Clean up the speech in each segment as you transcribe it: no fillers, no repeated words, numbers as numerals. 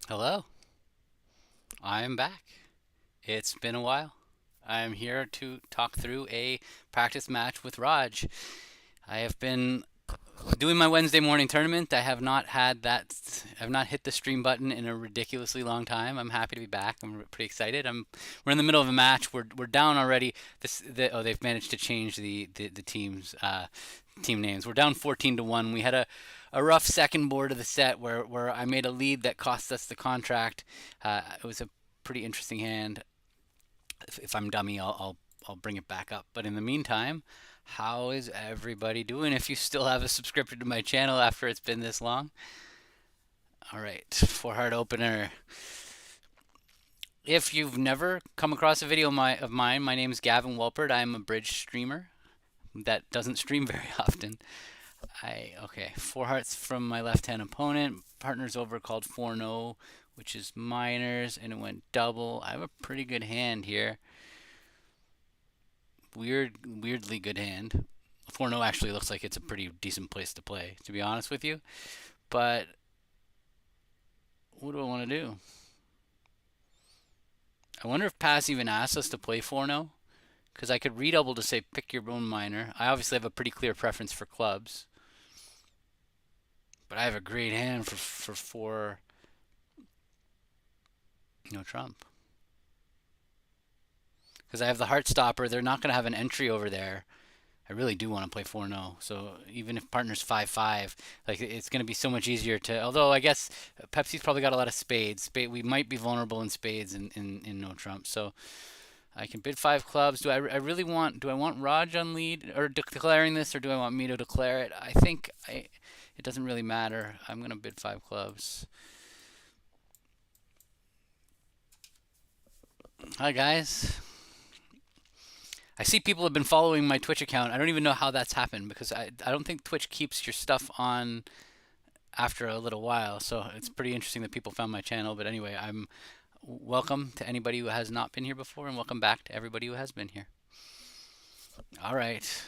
Hello, I'm back. It's been a while. I'm here to talk through a practice match with Raj. I have been doing my Wednesday morning tournament. I've not hit the stream button in a ridiculously long time. I'm happy to be back. I'm pretty excited. We're in the middle of a match. We're down already. They've managed to change the team names. We're down 14-1. We had a rough second board of the set where I made a lead that cost us the contract. It was a pretty interesting hand. If I'm dummy, I'll bring it back up. But in the meantime, how is everybody doing? If you still have a subscription to my channel after it's been this long. All right, four heart opener. If you've never come across a video of mine, my name is Gavin Welpert. I'm a bridge streamer that doesn't stream very often. Okay, four hearts from my left hand opponent. Partner's over called 4-0, which is minors, and it went double. I have a pretty good hand here. Weirdly good hand. 4-0 actually looks like it's a pretty decent place to play, to be honest with you. But what do I want to do? I wonder if Pass even asks us to play 4-0, because I could redouble to say pick your own minor. I obviously have a pretty clear preference for clubs, but I have a great hand for 4 no trump. Because I have the heart stopper, they're not going to have an entry over there. I really do want to play 4-0. So even if partner's 5-5, like it's going to be so much easier to. Although I guess Pepsi's probably got a lot of spades. We might be vulnerable in spades in no trump. So I can bid 5 clubs. I really want? Do I want Raj on lead or declaring this, or do I want me to declare it? I think it doesn't really matter. I'm going to bid 5 clubs. Hi guys. I see people have been following my Twitch account. I don't even know how that's happened because I don't think Twitch keeps your stuff on after a little while. So it's pretty interesting that people found my channel. But anyway, I'm welcome to anybody who has not been here before, and welcome back to everybody who has been here. All right.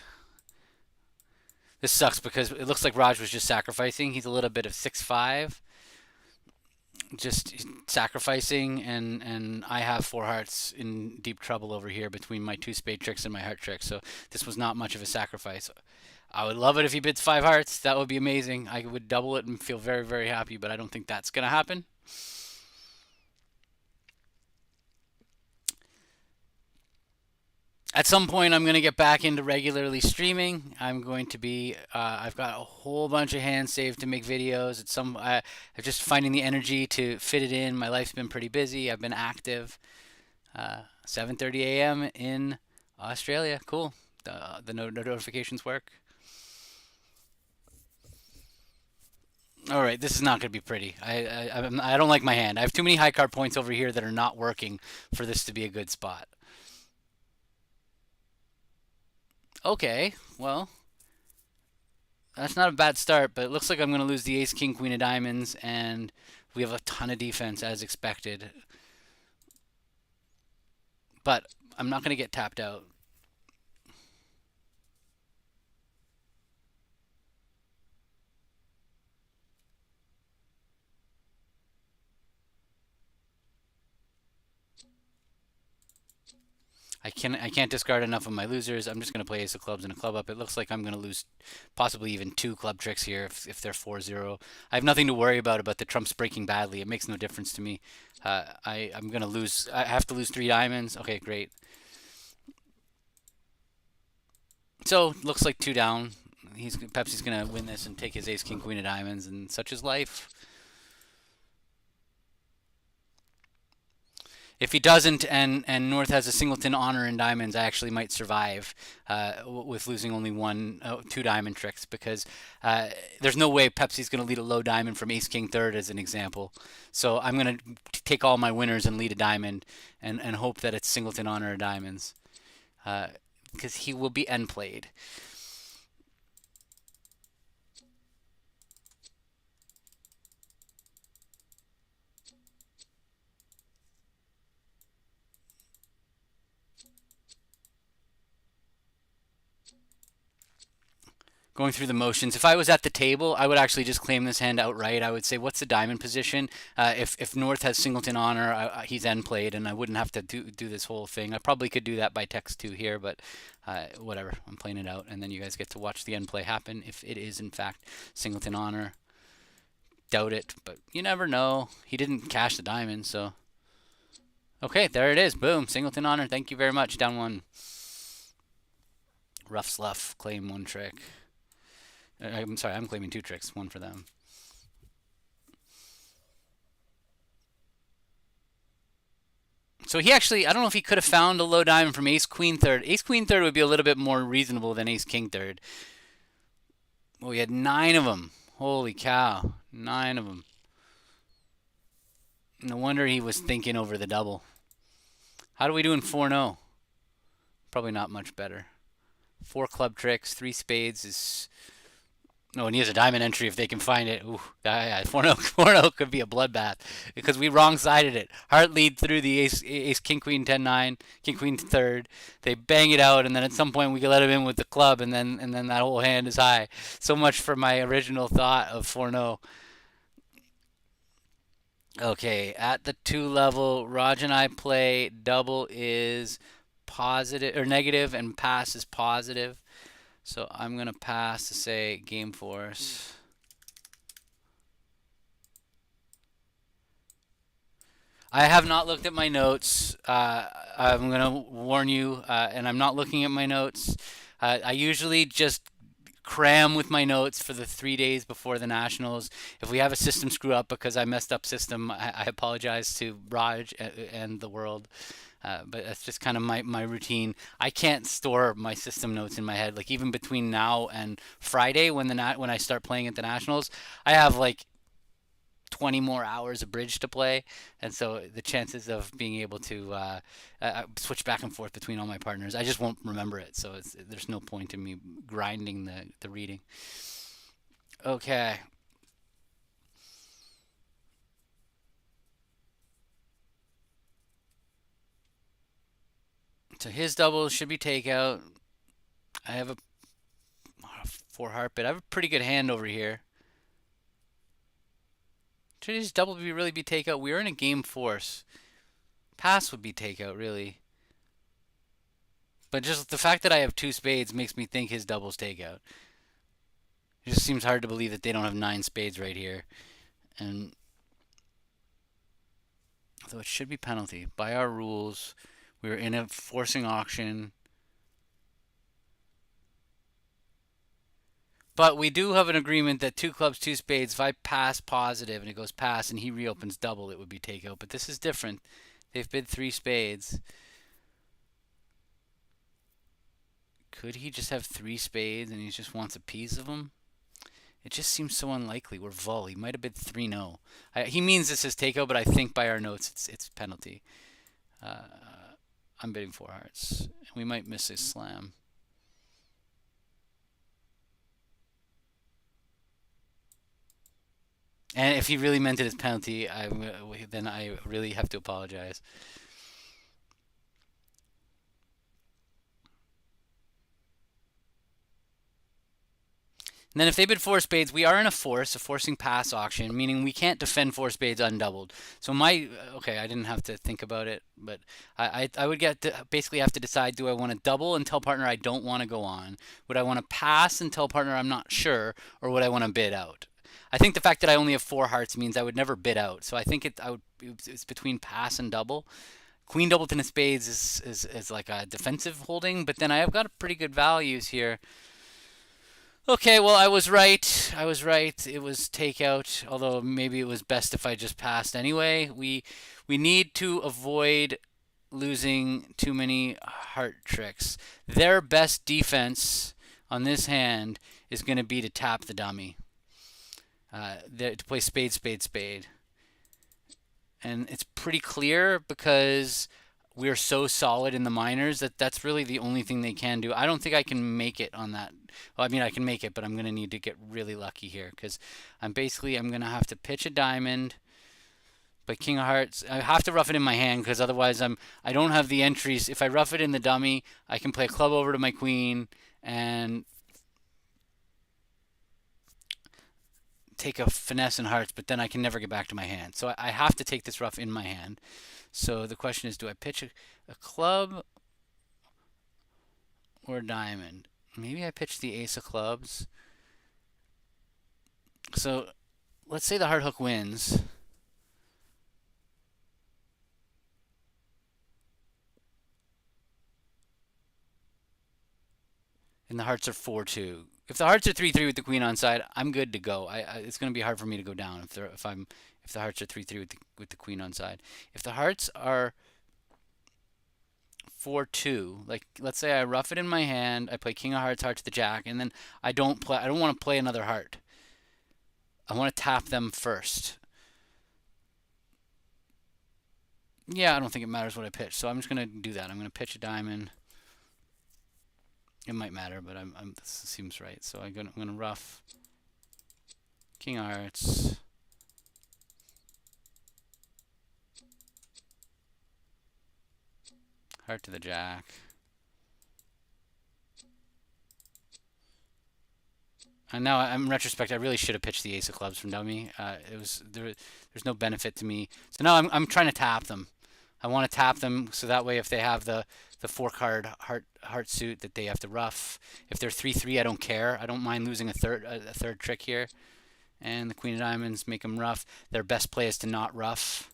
This sucks because it looks like Raj was just sacrificing. He's a little bit of 6-5, just sacrificing, and I have 4 hearts in deep trouble over here between my 2 spade tricks and my heart tricks. So this was not much of a sacrifice. I would love it if he bids 5 hearts. That would be amazing. I would double it and feel very, very happy, but I don't think that's going to happen. At some point, I'm going to get back into regularly streaming. I've got a whole bunch of hands saved to make videos. I'm just finding the energy to fit it in. My life's been pretty busy. I've been active. 7:30 a.m. in Australia. Cool. The notifications work. All right, this is not going to be pretty. I don't like my hand. I have too many high card points over here that are not working for this to be a good spot. Okay, well, that's not a bad start, but it looks like I'm going to lose the ace, king, queen of diamonds, and we have a ton of defense as expected. But I'm not going to get tapped out. I can't discard enough of my losers. I'm just going to play ace of clubs and a club up. It looks like I'm going to lose possibly even 2 club tricks here if they're 4-0. I have nothing to worry about the trumps breaking badly. It makes no difference to me. I'm going to lose. I have to lose 3 diamonds. Okay, great. So looks like 2 down. Pepsi's gonna win this and take his ace king queen of diamonds, and such is life. If he doesn't, and North has a singleton honor in diamonds, I actually might survive with losing only 2 diamond tricks because there's no way Pepsi's going to lead a low diamond from ace king third as an example. So I'm going to take all my winners and lead a diamond and hope that it's singleton honor of diamonds because he will be end played. going through the motions. If I was at the table, I would actually just claim this hand outright. I would say, what's the diamond position? If North has singleton honor, he's end played, and I wouldn't have to do this whole thing. I probably could do that by text too here, but whatever. I'm playing it out, and then you guys get to watch the end play happen if it is in fact singleton honor. Doubt it, but you never know. He didn't cash the diamond, so okay, there it is. Boom, singleton honor. Thank you very much. Down one. Rough Slough, claim one trick. I'm sorry, I'm claiming two tricks, one for them. So he actually, I don't know if he could have found a low diamond from Ace Queen third. Ace Queen third would be a little bit more reasonable than Ace King third. Well, we had 9 of them. Holy cow, 9 of them. No wonder he was thinking over the double. How do we do in 4-0? Probably not much better. 4 club tricks, 3 spades is... No, and he has a diamond entry if they can find it. Ooh, 4-0 could be a bloodbath because we wrong-sided it. Heart lead through the ace king, queen, 10-9, king, queen, third. They bang it out, and then at some point we can let him in with the club, and then that whole hand is high. So much for my original thought of 4-0. Okay, at the 2 level, Raj and I play double is positive or negative, and pass is positive. So I'm going to pass to say game force. I have not looked at my notes. I'm going to warn you, and I'm not looking at my notes. I usually just cram with my notes for the 3 days before the Nationals. If we have a system screw up because I messed up system, I apologize to Raj and the world. But that's just kind of my routine. I can't store my system notes in my head. Like even between now and Friday, when I start playing at the Nationals, I have like 20 more hours of bridge to play, and so the chances of being able to switch back and forth between all my partners, I just won't remember it. So there's no point in me grinding the reading. Okay. So his double should be takeout. I have a 4 heart, but I have a pretty good hand over here. Should his double really be takeout? We are in a game force. Pass would be takeout, really. But just the fact that I have 2 spades makes me think his double's takeout. It just seems hard to believe that they don't have 9 spades right here. And though it should be penalty. By our rules, we were in a forcing auction. But we do have an agreement that 2 clubs, 2 spades, if I pass positive and it goes pass and he reopens double, it would be takeout. But this is different. They've bid 3 spades. Could he just have 3 spades and he just wants a piece of them? It just seems so unlikely. We're vol. He might have bid 3-0. He means this is takeout, but I think by our notes it's penalty. I'm bidding 4 hearts. We might miss a slam. And if he really meant it as penalty, then I really have to apologize. And then if they bid 4 spades, we are in a forcing pass auction, meaning we can't defend 4 spades undoubled. So okay, I didn't have to think about it, but I would basically have to decide, do I want to double and tell partner I don't want to go on? Would I want to pass and tell partner I'm not sure? Or would I want to bid out? I think the fact that I only have 4 hearts means I would never bid out. So I think it's between pass and double. Queen doubleton of spades is like a defensive holding, but then I have got pretty good values here. Okay, well, I was right. I was right. It was takeout, although maybe it was best if I just passed anyway. We need to avoid losing too many heart tricks. Their best defense on this hand is going to be to tap the dummy. To play spade, spade, spade. And it's pretty clear because we're so solid in the minors that that's really the only thing they can do. I don't think I can make it on that. Well, I mean, I can make it, but I'm going to need to get really lucky here because I'm going to have to pitch a diamond. But King of Hearts, I have to rough it in my hand because otherwise I don't have the entries. If I rough it in the dummy, I can play a club over to my queen, and take a finesse and hearts, but then I can never get back to my hand. So I have to take this rough in my hand. So the question is, do I pitch a club or a diamond? Maybe I pitch the ace of clubs. So let's say the heart hook wins. And the hearts are 4-2. If the hearts are 3-3 with the queen on side, I'm good to go. It's going to be hard for me to go down if the hearts are 3-3 with the queen on side. If the hearts are 4-2, like let's say I rough it in my hand, I play king of hearts, heart to the jack, and then I don't want to play another heart. I want to tap them first. Yeah, I don't think it matters what I pitch, so I'm just going to do that. I'm going to pitch a diamond. It might matter, but this seems right. So I'm gonna rough king of hearts, heart to the jack, and now in retrospect, I really should have pitched the ace of clubs from dummy. There's no benefit to me. So now I'm trying to tap them. I want to tap them so that way if they have the 4-card heart suit that they have to rough. If they're 3-3, I don't care. I don't mind losing a third trick here. And the queen of diamonds make them rough. Their best play is to not rough.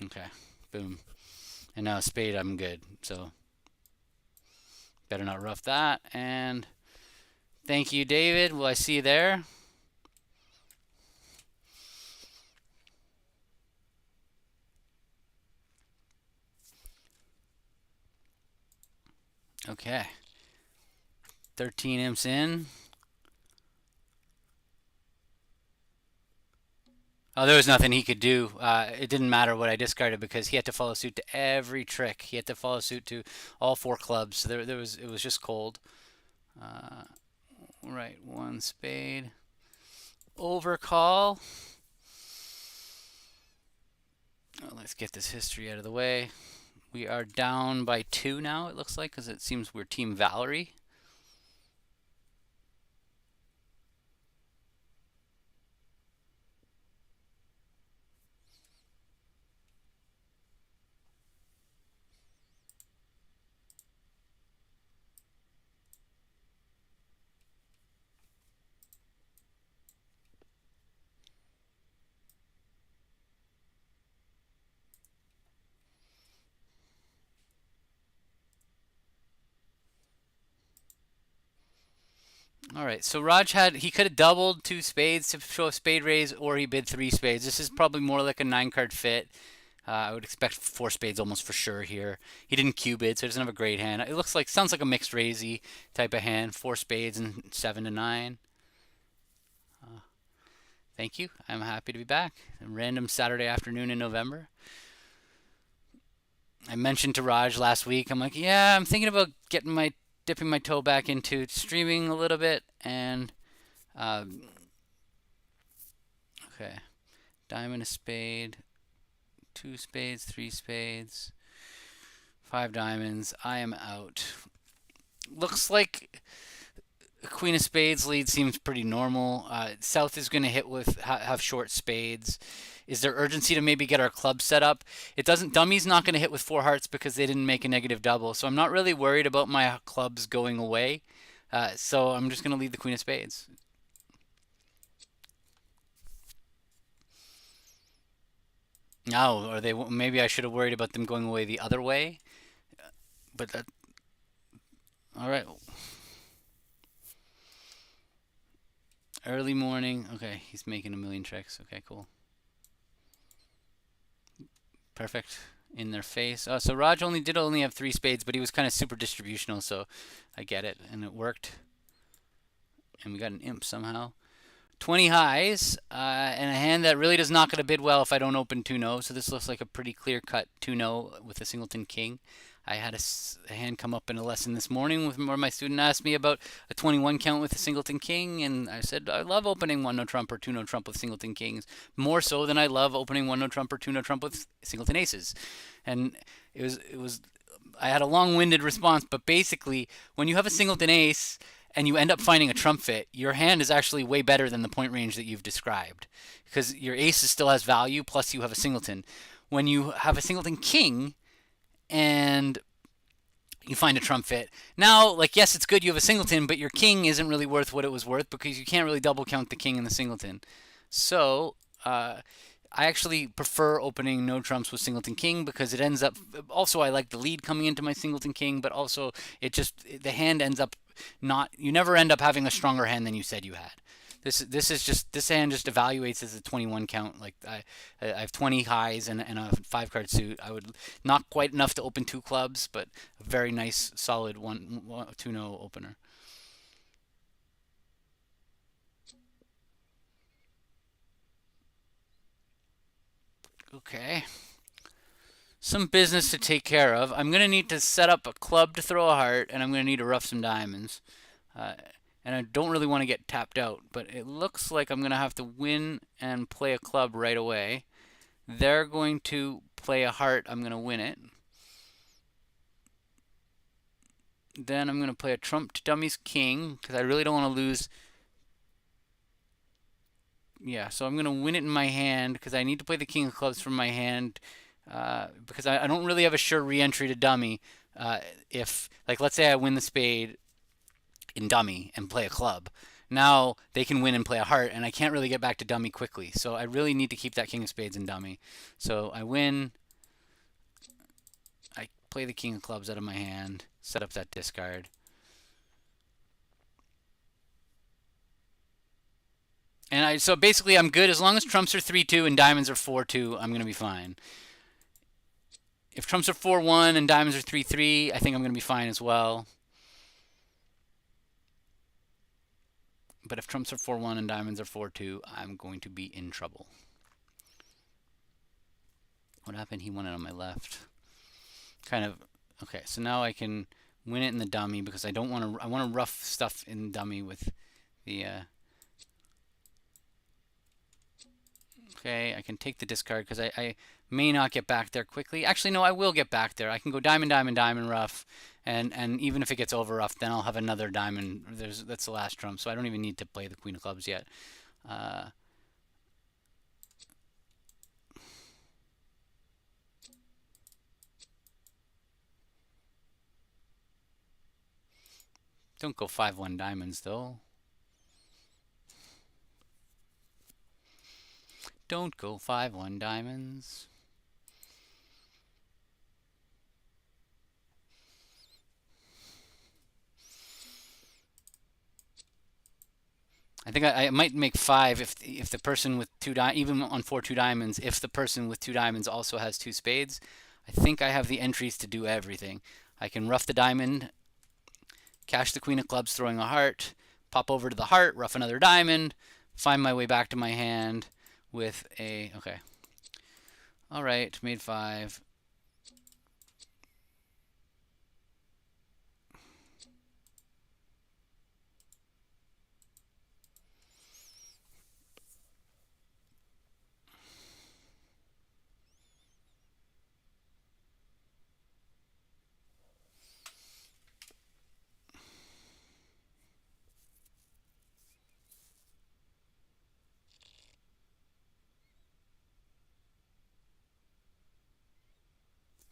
Okay, boom. And now a spade, I'm good. So better not rough that. And thank you, David. Will I see you there? Okay. 13 imps in. Oh, there was nothing he could do. It didn't matter what I discarded because he had to follow suit to every trick. He had to follow suit to all 4 clubs. So it was just cold. Right, 1 spade. Overcall. Let's get this history out of the way. We are down by 2 now, it looks like, because it seems we're Team Valerie. All right, so Raj he could have doubled 2 spades to show a spade raise, or he bid 3 spades. This is probably more like a 9-card fit. I would expect 4 spades almost for sure here. He didn't cue bid, so he doesn't have a great hand. It sounds like a mixed raisey type of hand. 4 spades and 7 to 9. Thank you. I'm happy to be back. A random Saturday afternoon in November. I mentioned to Raj last week, I'm like, yeah, I'm thinking about dipping my toe back into streaming a little bit, and okay, diamond, a spade, 2 spades, 3 spades, 5 diamonds. I am out. Looks like queen of spades lead seems pretty normal. South is going to hit with have short spades. Is there urgency to maybe get our club set up? It doesn't. Dummy's not going to hit with 4 hearts because they didn't make a negative double. So I'm not really worried about my clubs going away. So I'm just going to lead the queen of spades. No, or maybe I should have worried about them going away the other way. But that. All right. Early morning. Okay, he's making a million tricks. Okay, cool. Perfect. In their face. Oh, so Raj did only have 3 spades, but he was kind of super distributional, so I get it, and it worked. And we got an imp somehow. 20 highs, and a hand that really does not going to bid well if I don't open 2-0. So this looks like a pretty clear-cut 2-0 with a singleton king. I had a hand come up in a lesson this morning where my student asked me about a 21 count with a singleton king, and I said I love opening 1-0 trump or 2-0 trump with singleton kings more so than I love opening 1-0 trump or 2-0 trump with singleton aces. And it was I had a long-winded response, but basically when you have a singleton ace and you end up finding a trump fit, your hand is actually way better than the point range that you've described because your ace still has value, plus you have a singleton. When you have a singleton king and you find a trump fit, now, like, yes, it's good you have a singleton, but your king isn't really worth what it was worth because you can't really double count the king and the singleton. So, I actually prefer opening no trumps with singleton king because it ends up. Also, I like the lead coming into my singleton king, but also the hand ends up not. You never end up having a stronger hand than you said you had. This hand just evaluates as a 21 count. Like I have 20 highs and a 5 card suit. I would not quite enough to open 2 clubs, but a very nice solid 2-0 opener. Okay. Some business to take care of. I'm going to need to set up a club to throw a heart, and I'm going to need to rough some diamonds. Uh, and I don't really want to get tapped out, but it looks like I'm going to have to win and play a club right away. They're going to play a heart. I'm going to win it. Then I'm going to play a trump to dummies king because I really don't want to lose. Yeah, so I'm going to win it in my hand because I need to play the king of clubs from my hand because I don't really have a sure re-entry to dummy. If, like, let's say I win the spade in dummy and play a club. Now they can win and play a heart, and I can't really get back to dummy quickly. So I really need to keep that king of spades in dummy. So I win. I play the king of clubs out of my hand, set up that discard. So basically I'm good as long as trumps are 3-2 and diamonds are 4-2. I'm gonna be fine. If trumps are 4-1 and diamonds are 3-3, I think I'm gonna be fine as well. But if trumps are 4-1 and diamonds are 4-2, I'm going to be in trouble. What happened? He won it on my left. Kind of. Okay, so now I can win it in the dummy because I don't want to. I want to rough stuff in dummy with the. Okay, I can take the discard because I may not get back there quickly. Actually, no, I will get back there. I can go diamond, diamond, diamond, rough, and even if it gets over rough, then I'll have another diamond. That's the last trump, so I don't even need to play the queen of clubs yet. Don't go 5-1 diamonds though. Don't go 5-1 diamonds. I think I might make 5 if the person with even on 4-2 diamonds, if the person with 2 diamonds also has 2 spades. I think I have the entries to do everything. I can rough the diamond, cash the queen of clubs throwing a heart, pop over to the heart, rough another diamond, find my way back to my hand with a. Okay. All right, made 5.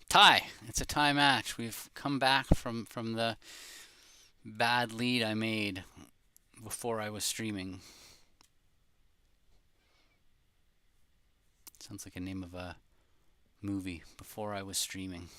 Tie. It's a tie match. We've come back from the bad lead I made before I was streaming. Sounds like a name of a movie. Before I was streaming.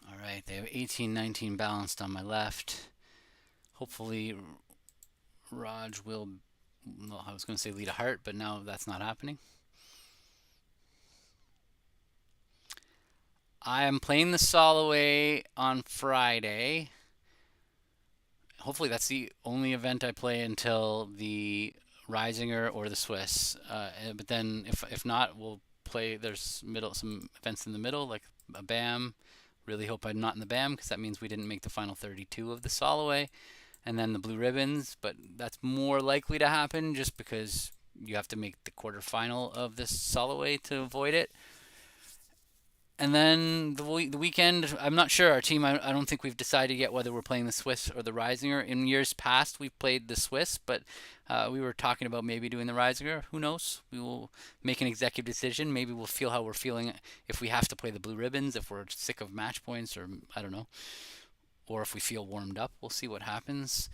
All right, they have 18-19 balanced on my left. Hopefully, Raj will. Well, I was going to say lead a heart, but now that's not happening. I am playing the Soloway on Friday. Hopefully, that's the only event I play until the Risinger or the Swiss. But then, if not, we'll play. There's some events in the middle, like a BAM. Really hope I'm not in the BAM because that means we didn't make the final 32 of the Soloway, and then the Blue Ribbons. But that's more likely to happen just because you have to make the quarterfinal of this Soloway to avoid it. And then the weekend, I'm not sure. Our team, I don't think we've decided yet whether we're playing the Swiss or the Risinger. In years past, we've played the Swiss, but we were talking about maybe doing the Risinger. Who knows? We will make an executive decision. Maybe we'll feel how we're feeling if we have to play the Blue Ribbons, if we're sick of match points, or I don't know. Or if we feel warmed up. We'll see what happens.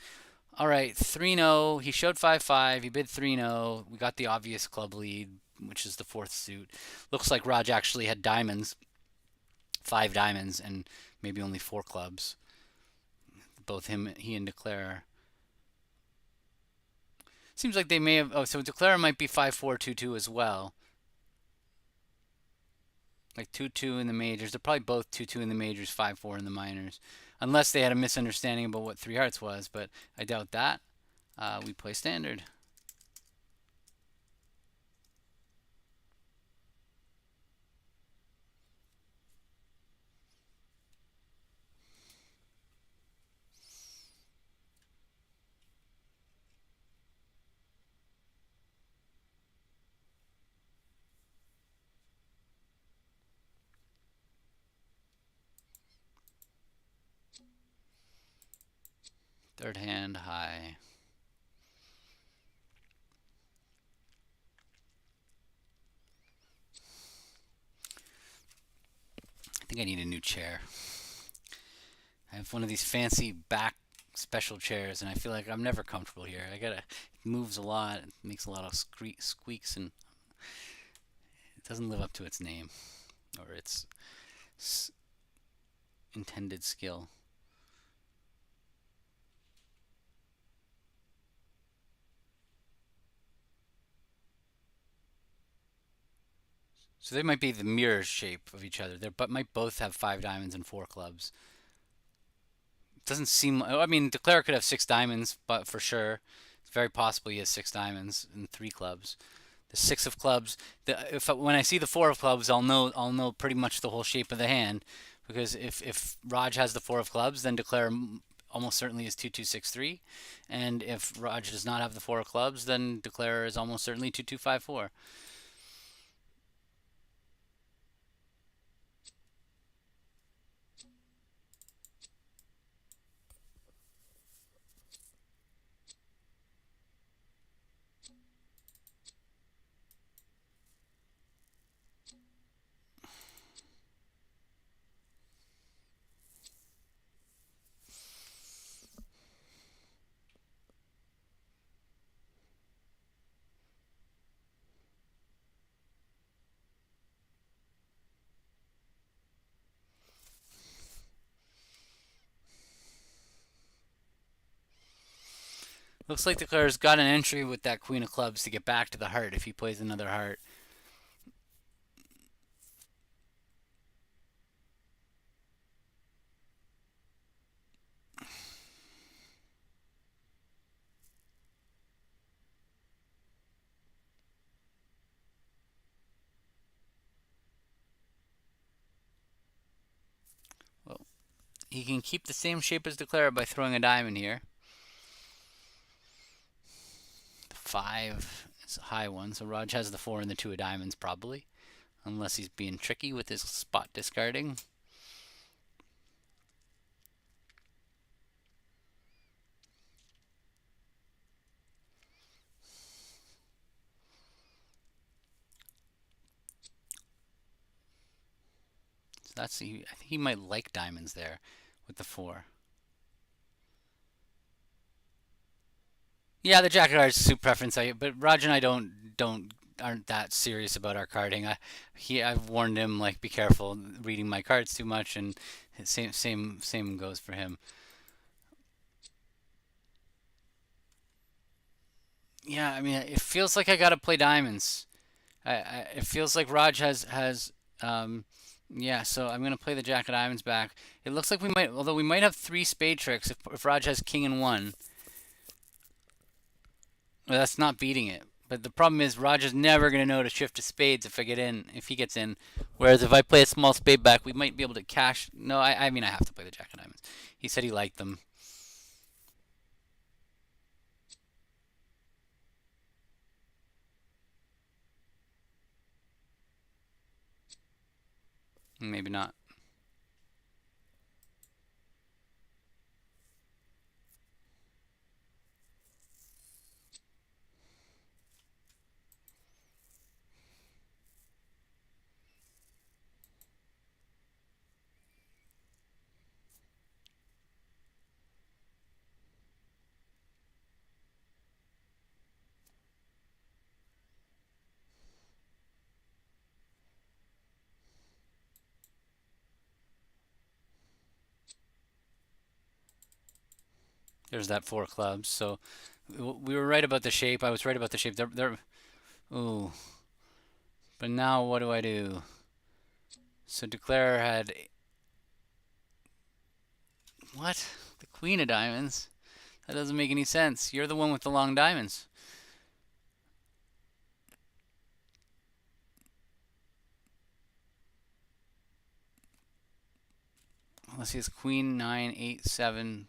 All right, 3-0. He showed 5-5. He bid 3-0. We got the obvious club lead, which is the fourth suit. Looks like Raj actually had diamonds, 5 diamonds, and maybe only 4 clubs. Both he and Declare. Seems like they may have. Oh, so Declare might be 5-4-2-2 as well. Like 2-2 in the majors. They're probably both 2-2 in the majors, 5-4 in the minors. Unless they had a misunderstanding about what 3 hearts was, but I doubt that. We play standard. Third hand, high. I think I need a new chair. I have one of these fancy back special chairs, and I feel like I'm never comfortable here. It moves a lot, it makes a lot of squeaks, and it doesn't live up to its name or its intended skill. So they might be the mirror shape of each other. They but might both have 5 diamonds and 4 clubs. It doesn't seem. I mean, Declare could have 6 diamonds, but for sure, it's very possible he has 6 diamonds and 3 clubs. The 6 of clubs. If when I see the 4 of clubs, I'll know pretty much the whole shape of the hand, because if Raj has the 4 of clubs, then Declare almost certainly is 2-2-6-3, and if Raj does not have the 4 of clubs, then Declare is almost certainly 2-2-5-4. Looks like Declare's got an entry with that Queen of Clubs to get back to the heart if he plays another heart. Well, he can keep the same shape as Declare by throwing a diamond here. The 5 is a high one, so Raj has the 4 and the 2 of diamonds probably. Unless he's being tricky with his spot discarding. So I think he might like diamonds there with the 4. Yeah, the Jack of Hearts suit preference, but Raj and I aren't that serious about our carding. I've warned him, like, be careful reading my cards too much, and same goes for him. Yeah, I mean, it feels like I gotta play diamonds. It feels like Raj has Yeah, so I'm gonna play the Jack of Diamonds back. It looks like we might, although we might have three spade tricks if Raj has king and one. Well, that's not beating it. But the problem is Raj is never gonna know to shift to spades if I get in, if he gets in. Whereas if I play a small spade back, we might be able to cash. No, I mean I have to play the Jack of Diamonds. He said he liked them. Maybe not. There's that four clubs. So we were right about the shape. I was right about the shape. Ooh. But now what do I do? So Declare had what? The Queen of Diamonds? That doesn't make any sense. You're the one with the long diamonds. Let's see, it's Queen 9, 8, 7.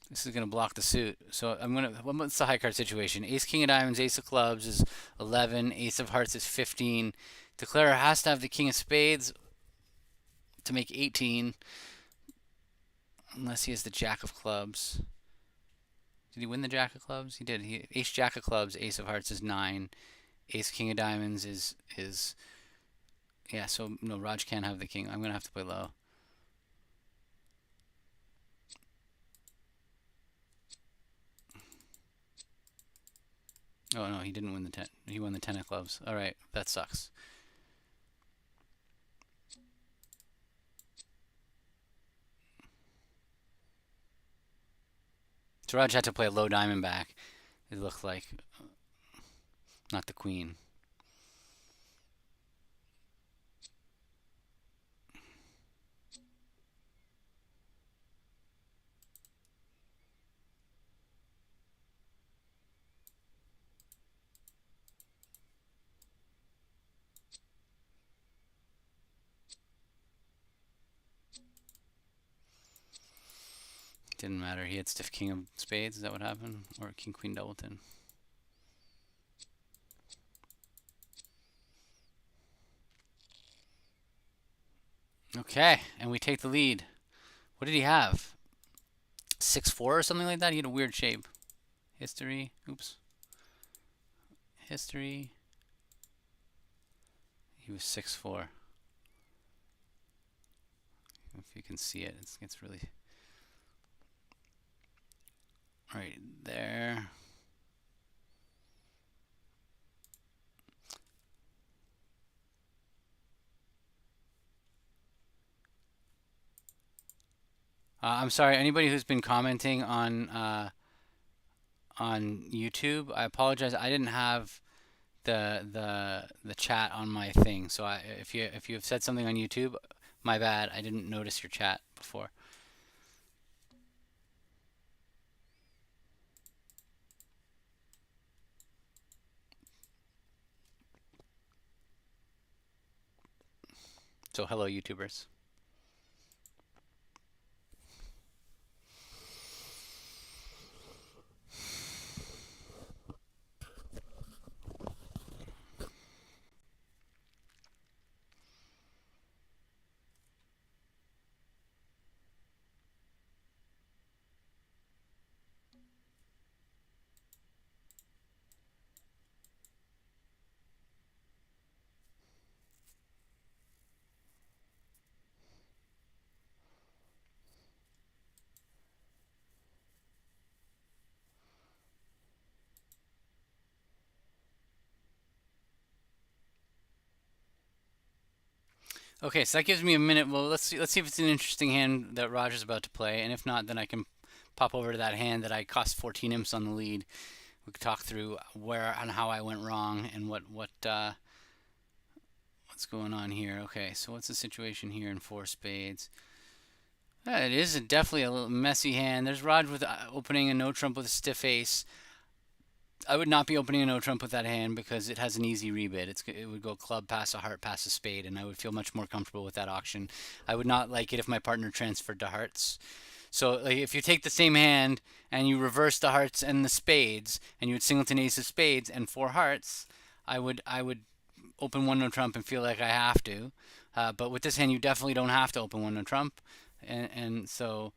This is going to block the suit. So I'm going to, what's the high card situation? Ace, King of Diamonds, Ace of Clubs is 11, Ace of Hearts is 15. Declarer has to have the King of Spades to make 18, unless he has the Jack of Clubs. Did he win the Jack of Clubs? He did. Ace, Jack of Clubs, Ace of Hearts is 9. Ace, King of Diamonds is yeah. So no, Raj can't have the King. I'm gonna have to play low. Oh no, he didn't win the 10. He won the 10 of clubs. All right, that sucks. So Raj had to play a low diamond back. It looked like, not the queen. Didn't matter. He had stiff king of spades. Is that what happened? Or king queen doubleton? Okay, and we take the lead. What did he have? 6-4 or something like that? He had a weird shape. History. Oops. History. He was 6-4. If you can see it, it's really right there. I'm sorry, anybody who's been commenting on YouTube, I apologize. I didn't have the chat on my thing. So if you have said something on YouTube, my bad. I didn't notice your chat before. So hello, YouTubers. Okay, so that gives me a minute. Well, let's see if it's an interesting hand that Roger's about to play, and if not, then I can pop over to that hand that I cost 14 imps on the lead. We could talk through where and how I went wrong and what's going on here. Okay, so what's the situation here in four spades? It is definitely a little messy hand. There's Raj with opening a no trump with a stiff ace. I would not be opening a no trump with that hand because it has an easy rebid. It would go club, pass a heart, pass a spade, and I would feel much more comfortable with that auction. I would not like it if my partner transferred to hearts. So like, if you take the same hand and you reverse the hearts and the spades, and you would singleton ace of spades and four hearts, I would open one no trump and feel like I have to. But with this hand, you definitely don't have to open one no trump, and so.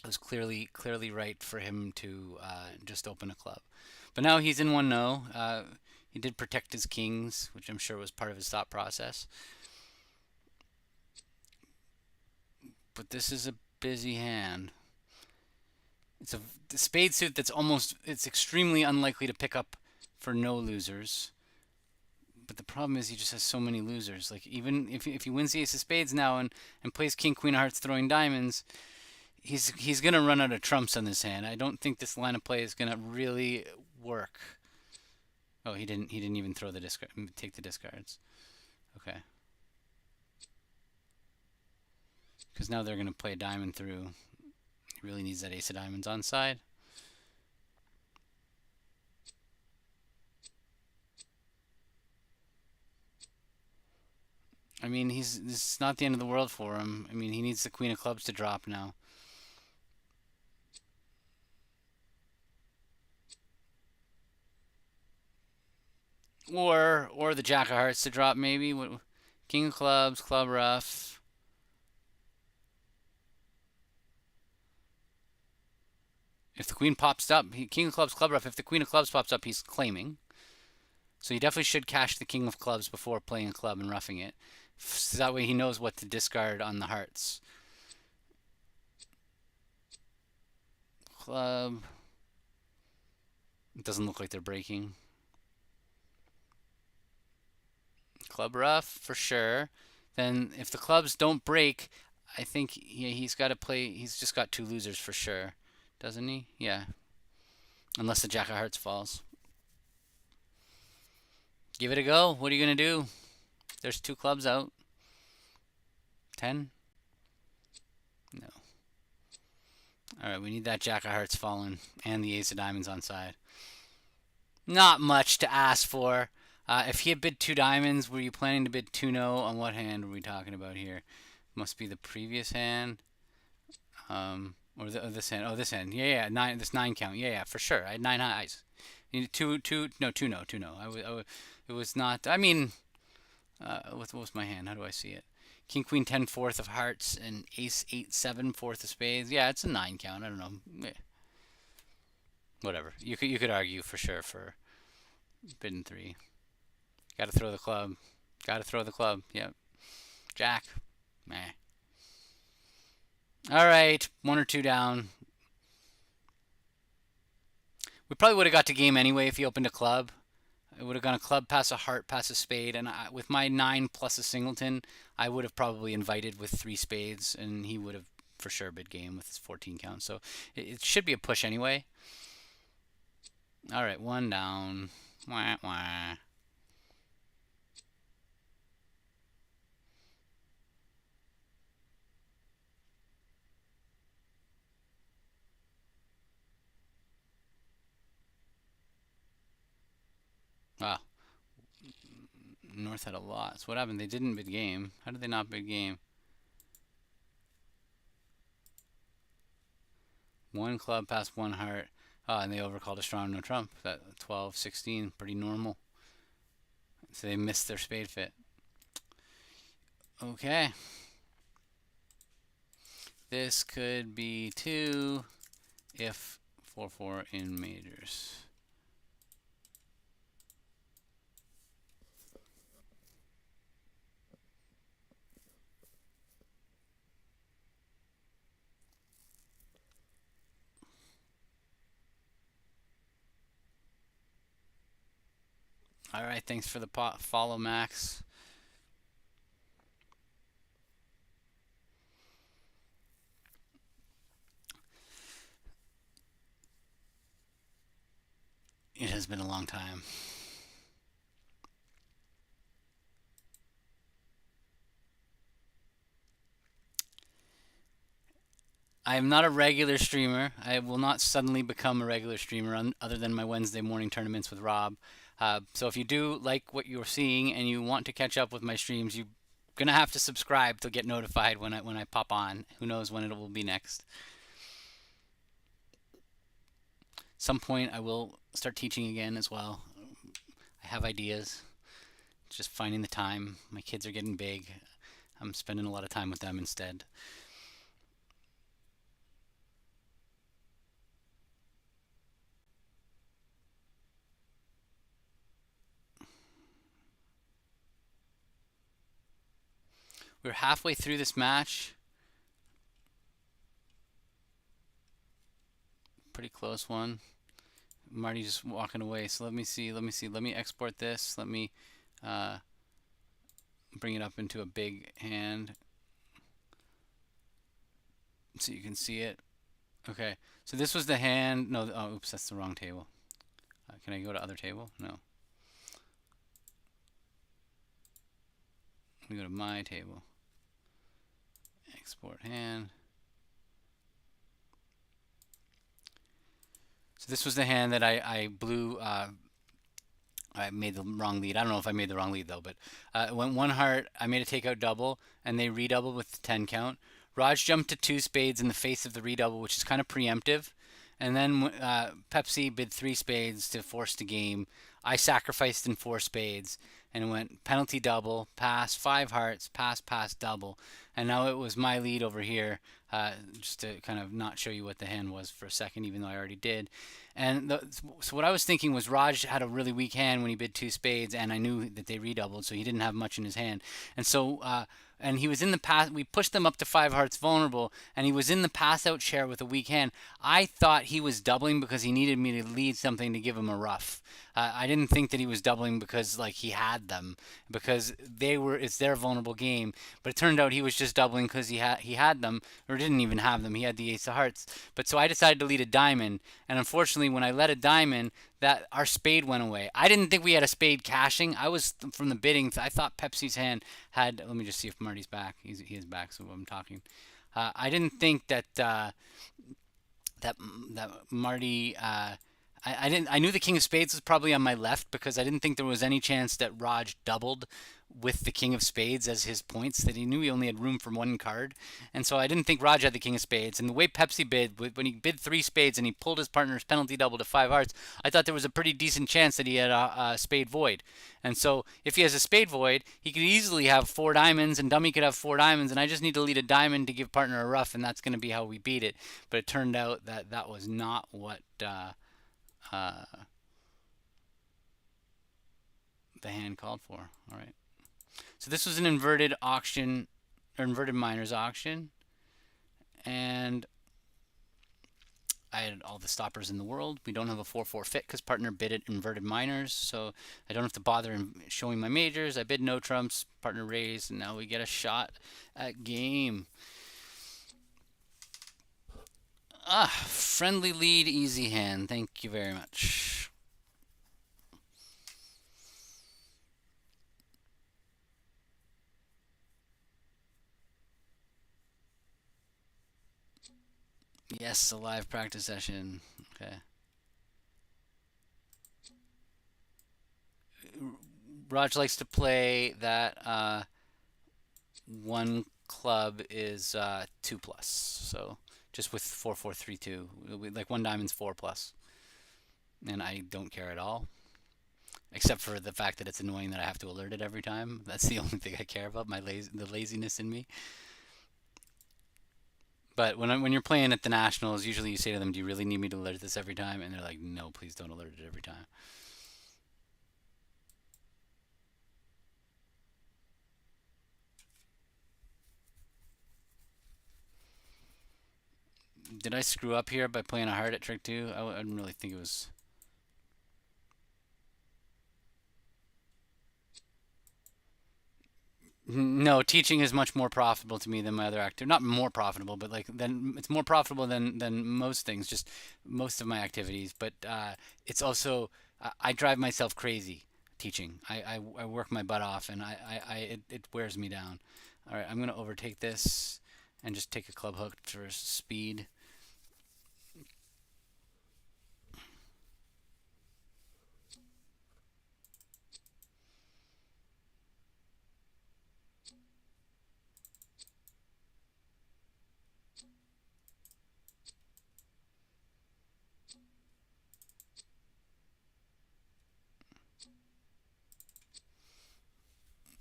It was clearly right for him to just open a club. But now he's in one no. He did protect his kings, which I'm sure was part of his thought process. But this is a busy hand. It's a spade suit that's it's extremely unlikely to pick up for no losers. But the problem is he just has so many losers. Like even if he wins the ace of spades now and plays king, queen of hearts throwing diamonds, he's gonna run out of trumps on this hand. I don't think this line of play is gonna really work. Oh, he didn't even throw the discard. Take the discards. Okay. Because now they're gonna play a diamond through. He really needs that ace of diamonds on side. I mean, this is not the end of the world for him. I mean, he needs the queen of clubs to drop now. Or the jack of hearts to drop maybe. King of clubs, club rough. If the queen pops up, king of clubs, club rough. If the queen of clubs pops up, he's claiming. So he definitely should cash the king of clubs before playing a club and roughing it. So that way he knows what to discard on the hearts. Club. It doesn't look like they're breaking. Club rough for sure. Then if the clubs don't break, I think he's got to play. He's just got two losers for sure, doesn't he? Yeah. Unless the jack of hearts falls. Give it a go. What are you gonna do? There's two clubs out. 10? No. Alright, we need that jack of hearts fallen and the ace of diamonds on side. Not much to ask for. If he had bid two diamonds, were you planning to bid two no? On what hand were we talking about here? Must be the previous hand. Or this hand. Oh, this hand. Yeah, nine. This 9 count. Yeah, for sure. I had 9 highs. Two no. It was not. I mean, what was my hand? How do I see it? King, queen, 10, fourth of hearts, and ace, 8, 7, fourth of spades. Yeah, it's a 9 count. I don't know. Whatever. You could argue for sure for bidding 3. Got to throw the club. Got to throw the club. Yep. Jack. Meh. All right, 1 or 2 down. We probably would have got to game anyway if he opened a club. It would have gone a club, pass a heart, pass a spade, and with my 9 plus a singleton, I would have probably invited with 3 spades, and he would have for sure bid game with his 14 count. So it should be a push anyway. All right, 1 down. Wah, wah. Wow. North had a lot. So what happened? They didn't bid game. How did they not bid game? 1 club past 1 heart. Oh, and they overcalled a strong no trump. That 12, 16, pretty normal. So they missed their spade fit. Okay. This could be 2 if 4-4 in majors. All right, thanks for the follow, Max. It has been a long time. I am not a regular streamer. I will not suddenly become a regular streamer other than my Wednesday morning tournaments with Rob. So if you do like what you're seeing and you want to catch up with my streams, you're gonna have to subscribe to get notified when I pop on. Who knows when it will be next? Some point I will start teaching again as well. I have ideas. Just finding the time. My kids are getting big. I'm spending a lot of time with them instead. We're halfway through this match. Pretty close one. Marty just walking away. So let me see. Let me see. Let me export this. Let me uh, bring it up into a big hand so you can see it. Okay. So this was the hand. No. Oh, oops. That's the wrong table. Can I go to other table? No. Let me go to my table. Export hand. So this was the hand that I blew. I made the wrong lead. I don't know if I made the wrong lead though, but it went one heart. I made a takeout double, and they redoubled with the 10 count. Raj jumped to two spades in the face of the redouble, which is kind of preemptive. And then Pepsi bid three spades to force the game. I sacrificed in four spades, and it went penalty double, pass, five hearts, pass, pass, double. And now it was my lead over here, just to kind of not show you what the hand was for a second, even though I already did. And so what I was thinking was Raj had a really weak hand when he bid two spades, and I knew that they redoubled, so he didn't have much in his hand. And so, and he was in the pass. We pushed them up to five hearts vulnerable, and he was in the pass out chair with a weak hand. I thought he was doubling because he needed me to lead something to give him a rough. I didn't think that he was doubling because like he had them, because it's their vulnerable game. But it turned out he was just doubling because he had them, or didn't even have them. He had the ace of hearts. But so I decided to lead a diamond, and unfortunately, when I led a diamond, that our spade went away. I didn't think we had a spade cashing. I was from the bidding. I thought Pepsi's hand had. Let me just see if Marty's back. He is back, so I'm talking. I didn't think that Marty. I didn't. I knew the king of spades was probably on my left because I didn't think there was any chance that Raj doubled with the king of spades as his points. That he knew he only had room for one card, and so I didn't think Raj had the king of spades. And the way Pepsi bid, when he bid three spades and he pulled his partner's penalty double to five hearts, I thought there was a pretty decent chance that he had a spade void. And so if he has a spade void, he could easily have four diamonds, and dummy could have four diamonds, and I just need to lead a diamond to give partner a rough, and that's going to be how we beat it. But it turned out that that was not what. Uh, the hand called for. All right. So this was an inverted auction, or inverted miners auction, and I had all the stoppers in the world. We don't have a 4-4 fit because partner bid at inverted miners, so I don't have to bother in showing my majors. I bid no trumps, partner raised, and now we get a shot at game. Friendly lead, easy hand. Thank you very much. Yes, a live practice session. Okay. Raj likes to play that one club is 2 plus. So just with 4-4-3-2, like one diamond's 4 plus, and I don't care at all, except for the fact that it's annoying that I have to alert it every time. That's the only thing I care about. The laziness in me. But when you're playing at the nationals, usually you say to them, "Do you really need me to alert this every time?" And they're like, "No, please don't alert it every time." Did I screw up here by playing a heart at trick two? I didn't really think it was. No, teaching is much more profitable to me than my other activity. Not more profitable, but like then it's more profitable than most things. Just most of my activities, but it's also I drive myself crazy teaching. I work my butt off, and it wears me down. All right, I'm gonna overtake this and just take a club hook for speed.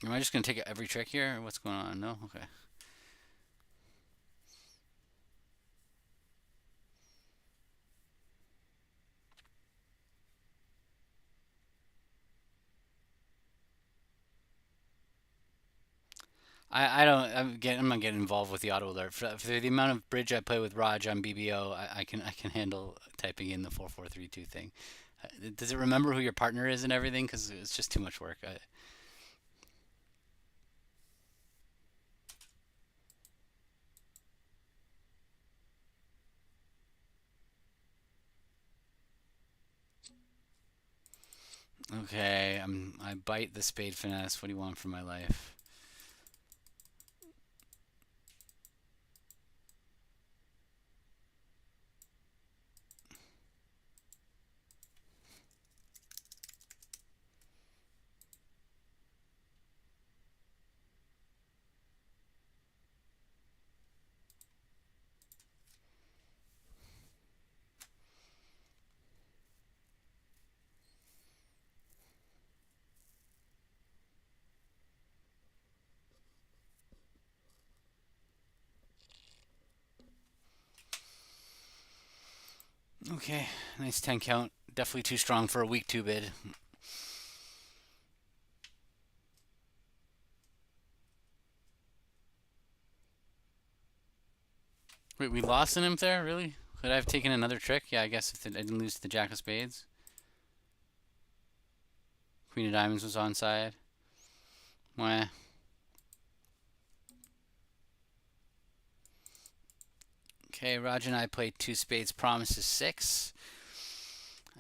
Am I just gonna take every trick here? Or what's going on? No, okay. I don't I'm not getting involved with the auto alert for the amount of bridge I play with Raj on BBO. I can handle typing in the 4432 thing. Does it remember who your partner is and everything? Because it's just too much work. Okay, I bite the spade finesse. What do you want from my life? Okay, nice 10 count. Definitely too strong for a weak two bid. Wait, we lost in him there? Really? Could I have taken another trick? Yeah, I guess if I didn't lose to the Jack of Spades. Queen of Diamonds was onside. Mwah. Okay, Roger and I played two spades promises six.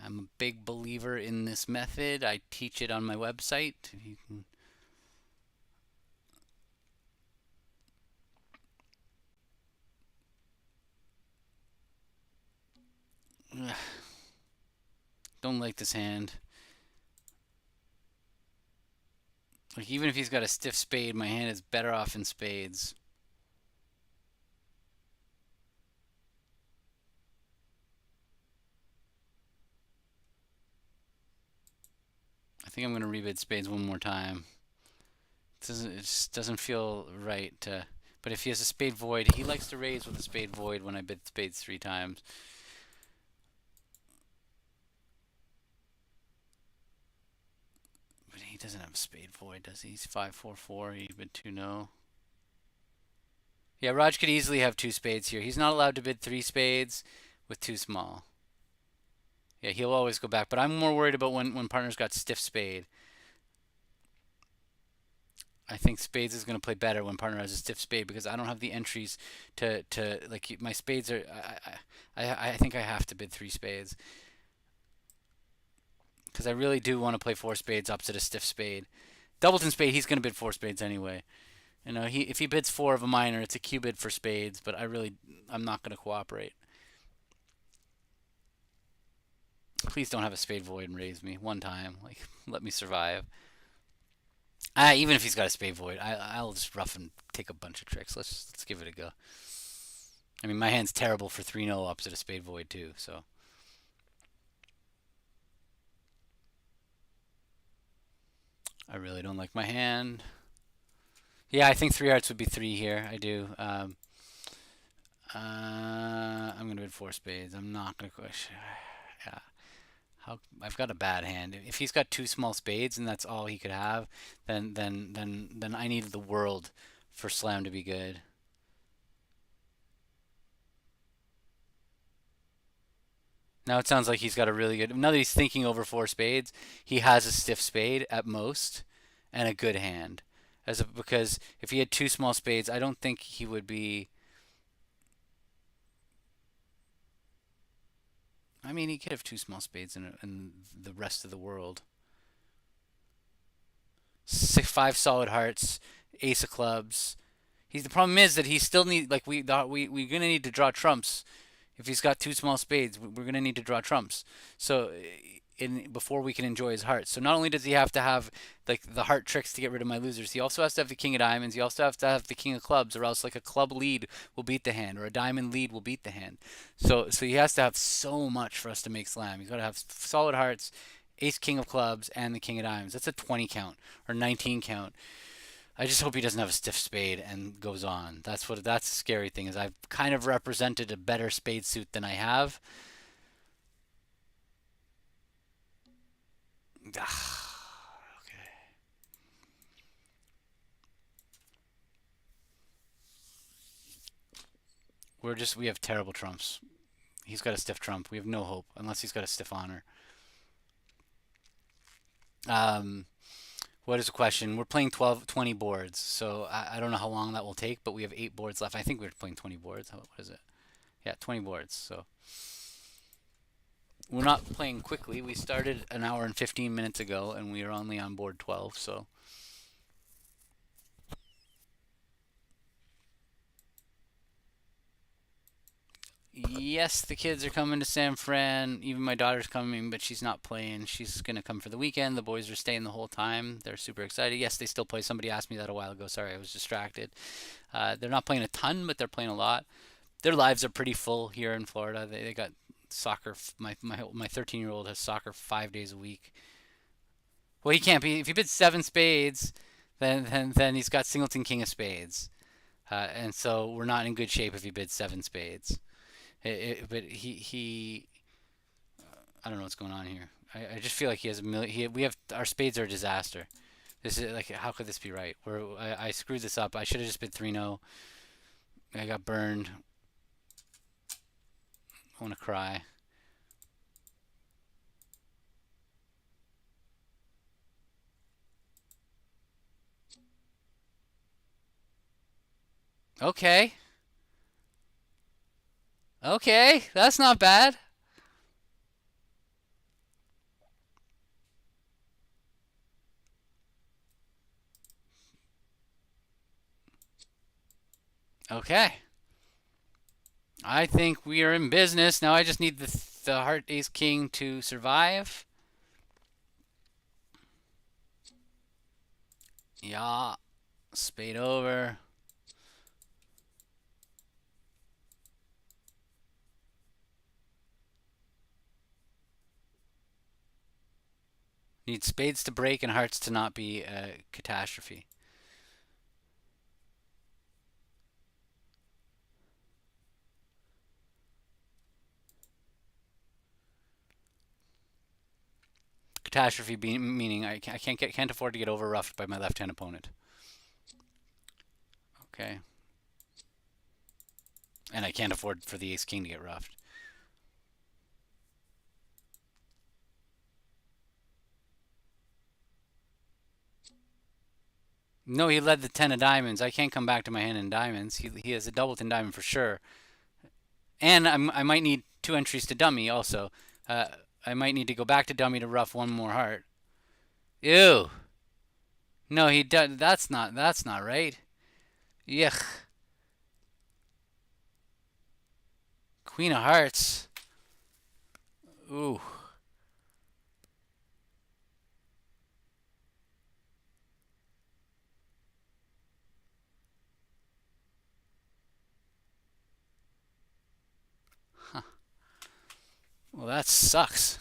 I'm a big believer in this method. I teach it on my website. You can... Don't like this hand. Like, even if he's got a stiff spade, my hand is better off in spades. I think I'm going to rebid spades one more time. It just doesn't feel right to... But if he has a spade void, he likes to raise with a spade void when I bid spades three times. But he doesn't have a spade void, does he? He's 5-4-4. He bid 2 no. Yeah, Raj could easily have two spades here. He's not allowed to bid three spades with too small. Yeah, he'll always go back. But I'm more worried about when partner's got stiff spade. I think spades is going to play better when partner has a stiff spade because I don't have the entries to like my spades are. I think I have to bid three spades because I really do want to play four spades opposite a stiff spade. Doubleton spade, he's going to bid four spades anyway. You know, if he bids four of a minor, it's a Q bid for spades. But I'm not going to cooperate. Please don't have a spade void and raise me one time. Like, let me survive. Even if he's got a spade void, I'll just rough and take a bunch of tricks. Let's give it a go. I mean, my hand's terrible for 3-0 opposite a spade void too. So I really don't like my hand. Yeah, I think three hearts would be three here. I do. I'm gonna bid four spades. I'm not gonna push. Yeah. I've got a bad hand. If he's got two small spades and that's all he could have, then I need the world for slam to be good. Now it sounds like he's got a really good. Now that he's thinking over four spades, he has a stiff spade at most and a good hand. Because if he had two small spades, I don't think he would be. I mean, he could have two small spades in the rest of the world. Five solid hearts, ace of clubs. The problem is that he still need like we're gonna need to draw trumps. If he's got two small spades, we're gonna need to draw trumps. So before we can enjoy his heart. So not only does he have to have like the heart tricks to get rid of my losers, he also has to have the king of diamonds. He also has to have the king of clubs, or else like a club lead will beat the hand, or a diamond lead will beat the hand. So he has to have so much for us to make slam. He's got to have solid hearts, ace king of clubs, and the king of diamonds. That's a 20 count or 19 count. I just hope he doesn't have a stiff spade and goes on. That's the scary thing is I've kind of represented a better spade suit than I have. Okay. We have terrible trumps. He's got a stiff trump. We have no hope unless he's got a stiff honor. Um, what is the question? We're playing 12, 20 boards, so I don't know how long that will take, but we have 8 boards left. I think we're playing 20 boards. What is it? Yeah, 20 boards. So we're not playing quickly. We started an hour and 15 minutes ago, and we are only on board 12. So yes, the kids are coming to San Fran. Even my daughter's coming, but she's not playing. She's gonna come for the weekend. The boys are staying the whole time. They're super excited. Yes, they still play. Somebody asked me that a while ago. Sorry, I was distracted. They're not playing a ton, but they're playing a lot. Their lives are pretty full here in Florida. They got soccer. My 13-year-old has soccer 5 days a week. Well, he can't be if he bids seven spades, then he's got singleton king of spades, and so we're not in good shape if he bids seven spades. But he I don't know what's going on here. I just feel like he has a million. We have our spades are a disaster. This is like how could this be right? I screwed this up. I should have just bid 3-0. I got burned. I want to cry. Okay. Okay, that's not bad. Okay. I think we are in business. Now I just need the heart ace king to survive. Yeah. Spade over. Need spades to break and hearts to not be a catastrophe. Catastrophe meaning can't afford to get over roughed by my left hand opponent. Okay. And I can't afford for the ace king to get roughed. No, he led the 10 of diamonds. I can't come back to my hand in diamonds. He has a doubleton diamond for sure. And I might need two entries to dummy also. Uh, I might need to go back to dummy to rough one more heart. Ew. No, he does. That's not right. Yuck. Queen of hearts. Ooh. Huh. Well, that sucks.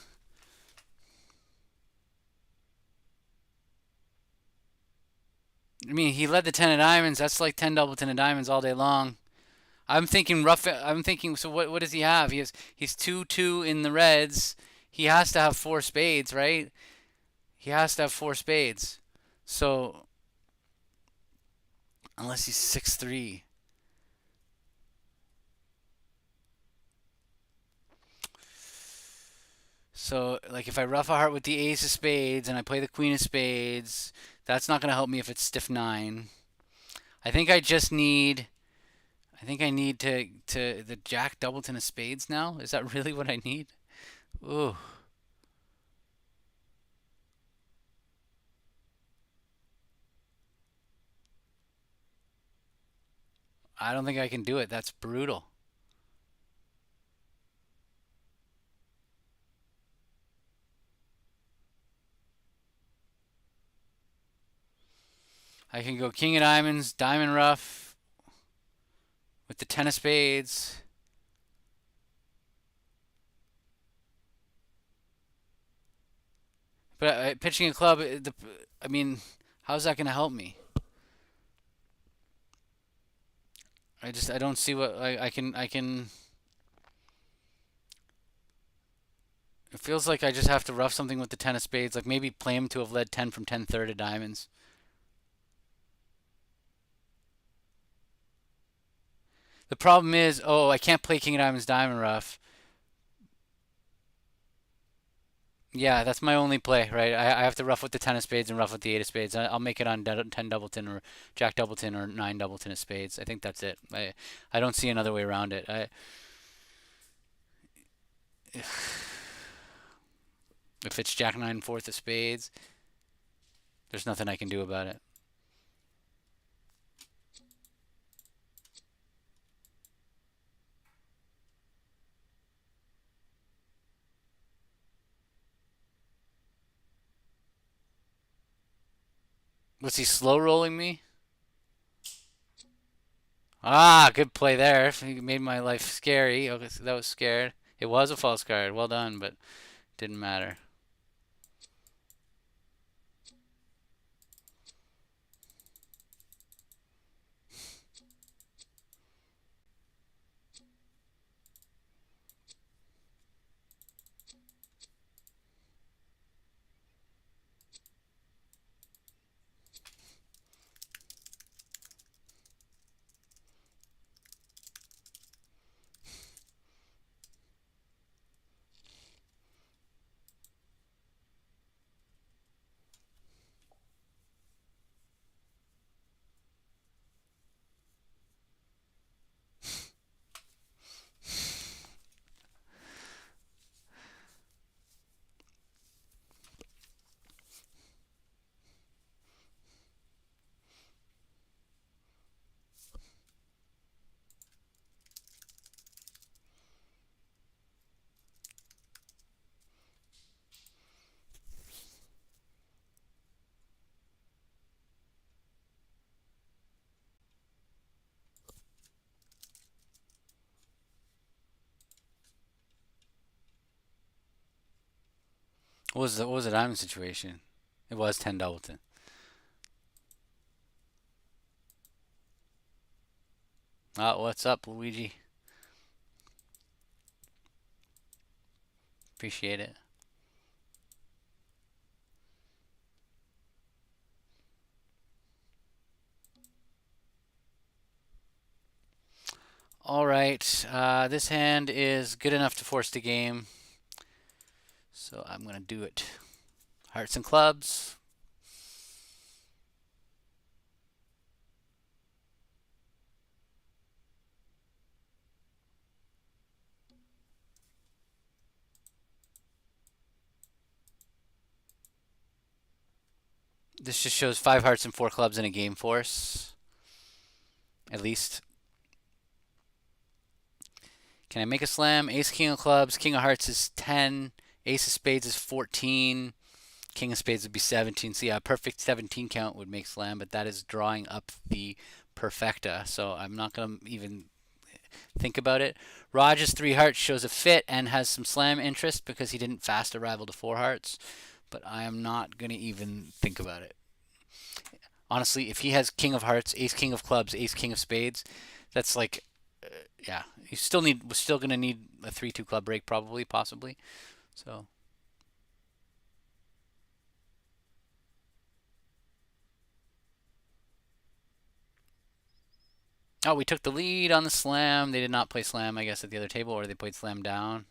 I mean, he led the 10 of diamonds. That's like 10 double 10 of diamonds all day long. I'm thinking rough. I'm thinking. So what does he have? He's 2-2 in the reds. He has to have four spades, right? He has to have four spades. So unless he's 6-3. So like if I rough a heart with the ace of spades and I play the queen of spades, that's not going to help me if it's stiff nine. I think I just need. I think I need to the jack doubleton of spades now. Is that really what I need? Ooh. I don't think I can do it. That's brutal. I can go king of diamonds, diamond rough with the ten of spades. But pitching a club, I mean, how's that going to help me? I don't see what I can. It feels like I just have to rough something with the ten of spades, like maybe play him to have led 10 from 10 third of diamonds. The problem is, oh, I can't play king of diamonds diamond rough. Yeah, that's my only play, right? I have to rough with the ten of spades and rough with the eight of spades. I'll make it on ten doubleton or jack doubleton or nine doubleton of spades. I think that's it. I don't see another way around it. If it's jack nine fourth of spades, there's nothing I can do about it. Was he slow rolling me? Ah, good play there. He made my life scary. Okay, so that was scared. It was a false card. Well done, but didn't matter. What was the diamond situation? It was 10 doubleton. Oh, what's up, Luigi? Appreciate it. All right. This hand is good enough to force the game, so I'm gonna do it. Hearts and clubs. This just shows five hearts and four clubs in a game force, at least. Can I make a slam? Ace, king of clubs, king of hearts is 10, ace of spades is 14, king of spades would be 17. So yeah, a perfect 17 count would make slam, but that is drawing up the perfecta, so I'm not going to even think about it. Raj's three hearts shows a fit and has some slam interest because he didn't fast arrival to four hearts, but I am not going to even think about it. Honestly, if he has king of hearts, ace king of clubs, ace king of spades, that's like, yeah, we're still gonna need a 3-2 club break probably, possibly. So, oh, we took the lead on the slam. They did not play slam, I guess, at the other table, or they played slam down.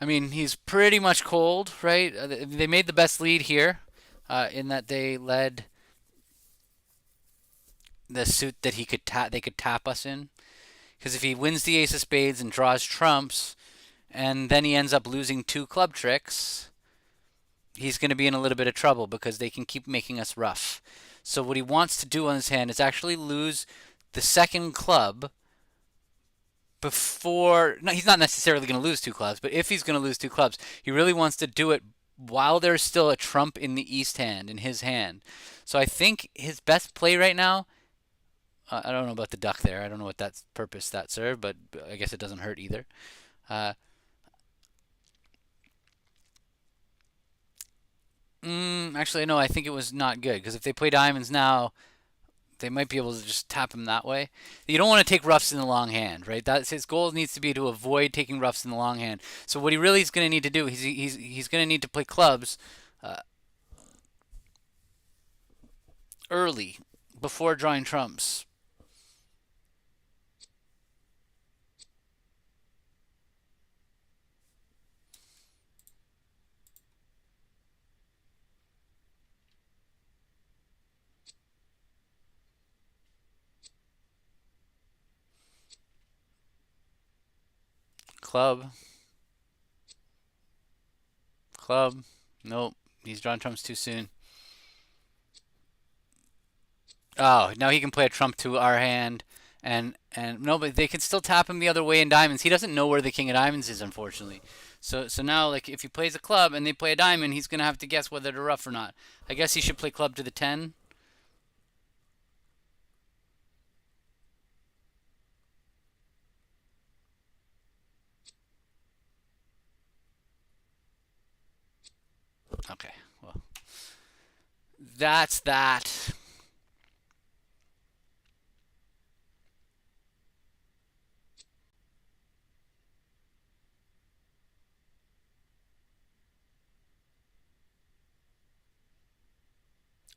I mean, he's pretty much cold, right? They made the best lead here, in that they led the suit that he could tap. They could tap us in. Because if he wins the ace of spades and draws trumps, and then he ends up losing two club tricks, he's going to be in a little bit of trouble because they can keep making us rough. So what he wants to do on his hand is actually lose the second club before. No, he's not necessarily going to lose two clubs, but if he's going to lose two clubs, he really wants to do it while there's still a trump in the east hand, in his hand. So I think his best play right now. I don't know about the duck there. I don't know what that purpose that served, but I guess it doesn't hurt either. Uh, Actually, no. I think it was not good because if they play diamonds now, they might be able to just tap him that way. You don't want to take roughs in the long hand, right? That's his goal needs to be to avoid taking roughs in the long hand. So what he really is going to need to do, he's going to need to play clubs uh, early before drawing trumps. Club, club. Nope, he's drawn trumps too soon. Oh, now he can play a trump to our hand, and no, but they can still tap him the other way in diamonds. He doesn't know where the king of diamonds is, unfortunately. So now, like, if he plays a club and they play a diamond, he's gonna have to guess whether to rough or not. I guess he should play club to the 10. Okay, well, that's that.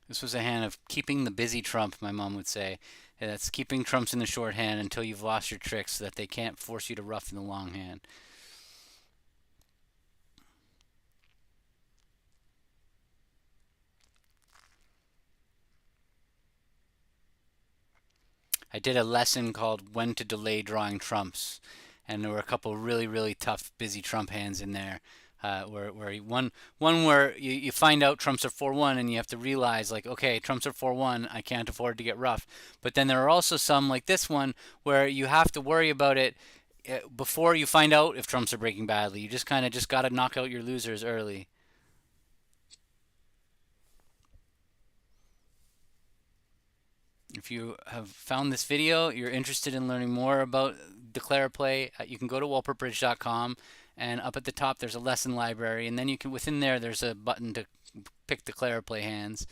This was a hand of keeping the busy trump, my mom would say. And that's keeping trumps in the short hand until you've lost your tricks so that they can't force you to rough in the long hand. I did a lesson called When to Delay Drawing Trumps, and there were a couple really, really tough, busy trump hands in there. Where one where you find out trumps are 4-1 and you have to realize like okay trumps are 4-1 I can't afford to get rough, but then there are also some like this one where you have to worry about it before you find out if trumps are breaking badly. You just kind of just got to knock out your losers early. If you have found this video, you're interested in learning more about declare play, you can go to walpertbridge.com, and up at the top there's a lesson library, and then you can within there there's a button to pick declare play hands,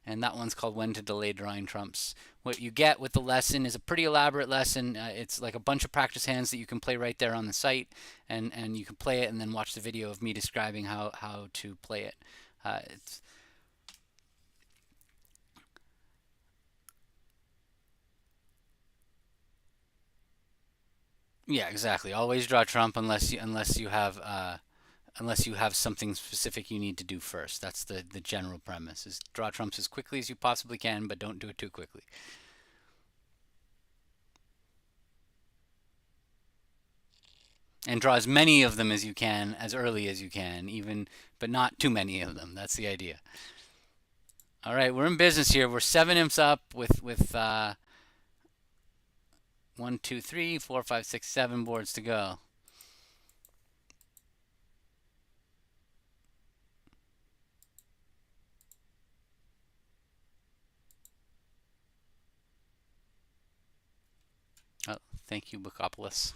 and that one's called When to Delay Drawing Trumps. What you get with the lesson is a pretty elaborate lesson. It's like a bunch of practice hands that you can play right there on the site, and you can play it and then watch the video of me describing how to play it. It's Yeah, exactly. Always draw trump unless you have something specific you need to do first. That's the general premise: is draw trumps as quickly as you possibly can, but don't do it too quickly. And draw as many of them as you can, as early as you can, even but not too many of them. That's the idea. All right, we're in business here. We're 7 imps up with 1, 2, 3, 4, 5, 6, 7 boards to go. Oh, thank you, Bookopolis.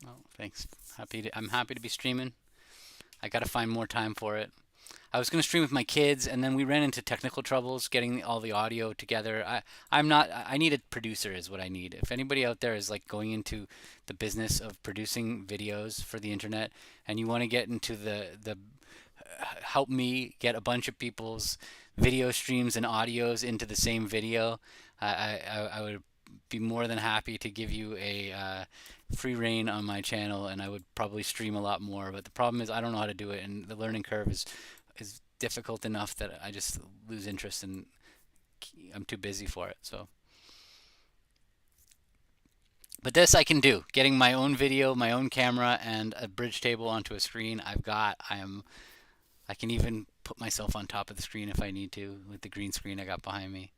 Oh, thanks. I'm happy to be streaming. I got to find more time for it. I was going to stream with my kids, and then we ran into technical troubles getting all the audio together. I'm not. I need a producer, is what I need. If anybody out there is like going into the business of producing videos for the internet, and you want to get into the help me get a bunch of people's video streams and audios into the same video, I would be more than happy to give you a free reign on my channel, and I would probably stream a lot more. But the problem is I don't know how to do it, and the learning curve is difficult enough that I just lose interest and I'm too busy for it. So, but this I can do. Getting my own video, my own camera, and a bridge table onto a screen. I can even put myself on top of the screen if I need to with the green screen I got behind me.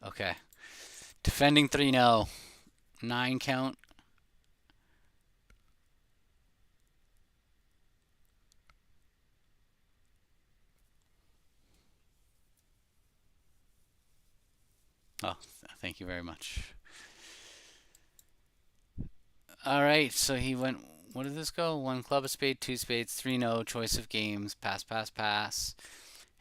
Okay. Defending 3-0. 9 count. Oh, thank you very much. All right, so he went. What did this go? One club, a spade, two spades, 3-0. Choice of games. Pass, pass, pass.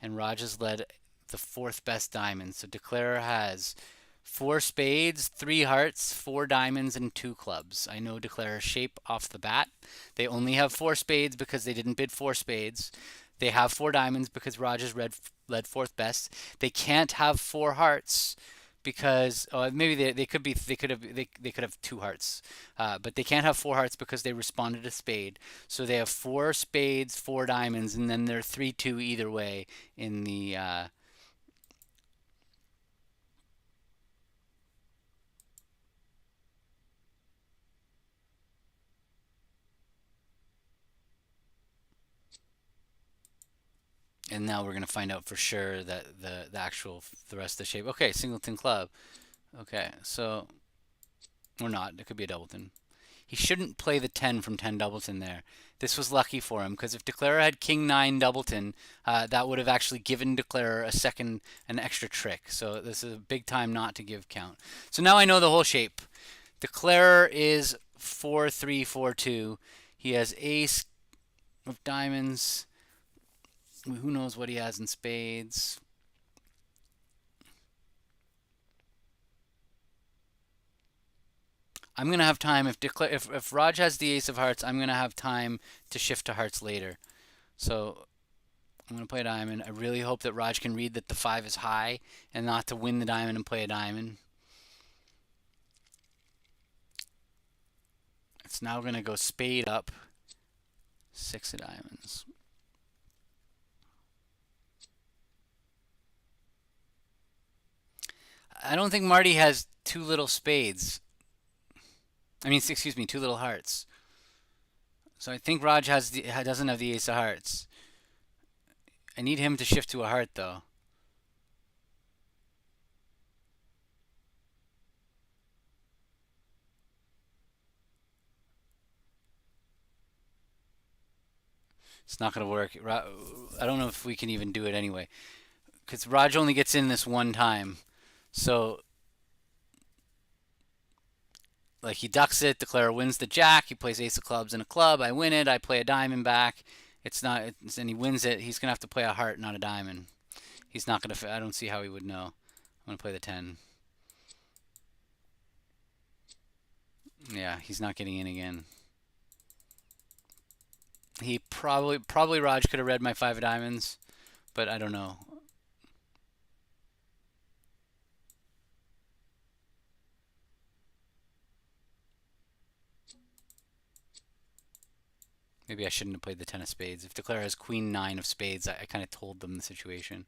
And Raj has led the fourth best diamond. So Declarer has 4 spades, 3 hearts, 4 diamonds, and 2 clubs. I know Declarer's shape off the bat. They only have 4 spades because they didn't bid 4 spades. They have 4 diamonds because Raj has led fourth best. They can't have 4 hearts because maybe they could have 2 hearts, but they can't have 4 hearts because they responded a spade. So they have 4 spades, 4 diamonds, and then they're 3-2 either way in the. And now we're gonna find out for sure that the rest of the shape. Okay, singleton club. Okay, so or not. It could be a doubleton. He shouldn't play the 10 from 10 doubleton there. This was lucky for him because if Declarer had King 9 doubleton, that would have actually given Declarer an extra trick. So this is a big time not to give count. So now I know the whole shape. Declarer is 4-3-4-2. He has ace of diamonds. Who knows what he has in spades? I'm gonna have time if Raj has the ace of hearts. I'm gonna have time to shift to hearts later. So I'm gonna play a diamond. I really hope that Raj can read that the 5 is high and not to win the diamond and play a diamond. It's now gonna go spade up. 6 of diamonds. I don't think Marty has 2 little spades. I mean, excuse me, 2 little hearts. So I think Raj doesn't have the ace of hearts. I need him to shift to a heart though. It's not going to work. I don't know if we can even do it anyway. Because Raj only gets in this one time. So, like, he ducks it. Declarer wins the jack. He plays ace of clubs and a club. I win it. I play a diamond back. And he wins it. He's going to have to play a heart, not a diamond. He's not going to, I don't see how he would know. I'm going to play the 10. Yeah, he's not getting in again. He probably Raj could have read my 5 of diamonds, but I don't know. Maybe I shouldn't have played the 10 of spades. If Declare has queen 9 of spades, I kind of told them the situation.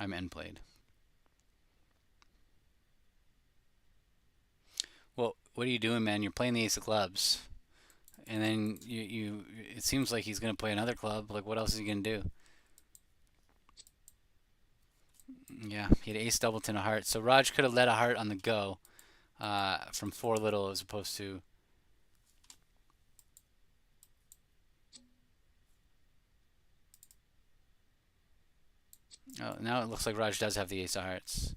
I'm end played. Well, what are you doing, man? You're playing the ace of clubs. And then it seems like he's going to play another club. Like, what else is he going to do? Yeah, he had ace doubleton a heart. So Raj could have led a heart on the go from 4 little as opposed to. Oh, now it looks like Raj does have the ace of hearts.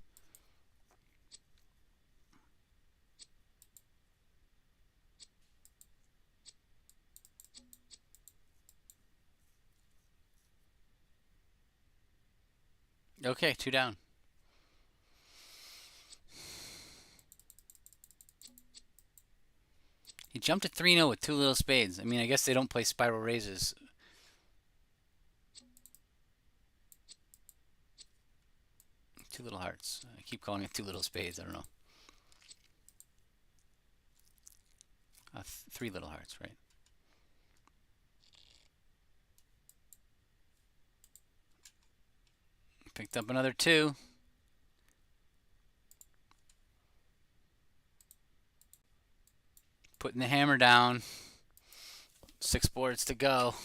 Okay, 2 down. jumped to 3-0 with two little spades. I mean, I guess they don't play spiral raises. Two little hearts. I keep calling it two little spades. I don't know. Three little hearts, right? Picked up another two. Putting the hammer down. 6 boards to go.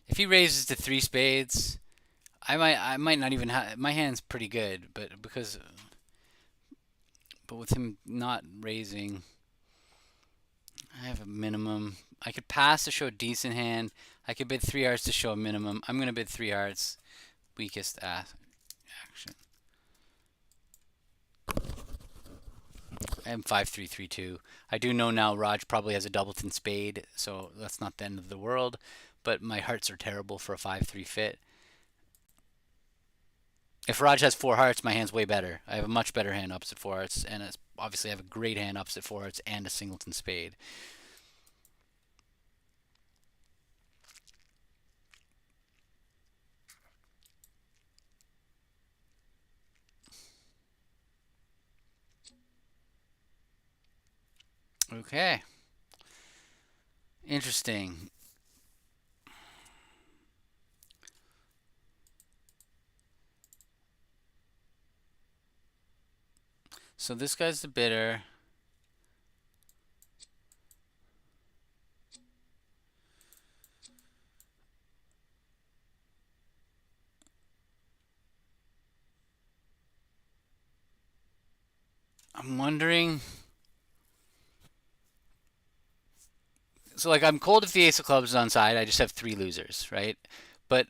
If he raises to 3 spades, I might not even have, my hand's pretty good, but with him not raising, I have a minimum. I could pass to show a decent hand. I could bid 3 hearts to show a minimum. I'm gonna bid 3 hearts. Weakest action. I am 5-3-3-2. I do know now Raj probably has a doubleton spade, so that's not the end of the world. But my hearts are terrible for a 5-3 fit. If Raj has 4 hearts, my hand's way better. I have a much better hand opposite 4 hearts, and obviously I have a great hand opposite 4 hearts and a singleton spade. Okay. Interesting. So this guy's the bidder. I'm wondering. So like I'm cold if the ace of clubs is on side. I just have 3 losers, right? But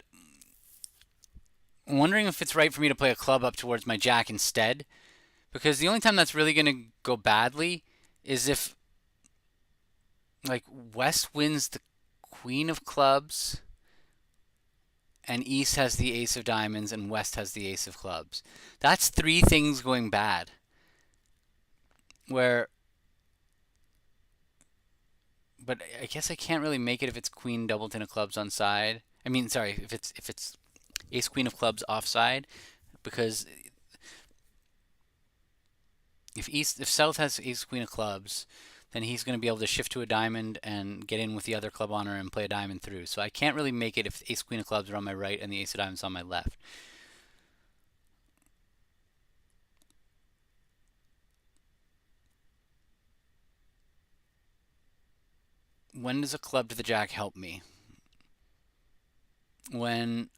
I'm wondering if it's right for me to play a club up towards my jack instead, because the only time that's really going to go badly is if like West wins the queen of clubs and East has the ace of diamonds and West has the ace of clubs. That's 3 things going bad. But I guess I can't really make it if it's queen doubleton of clubs on side. I mean, sorry, if it's ace queen of clubs offside, because if South has ace queen of clubs, then he's going to be able to shift to a diamond and get in with the other club honor and play a diamond through. So I can't really make it if ace queen of clubs are on my right and the ace of diamonds on my left. When does a club to the jack help me? When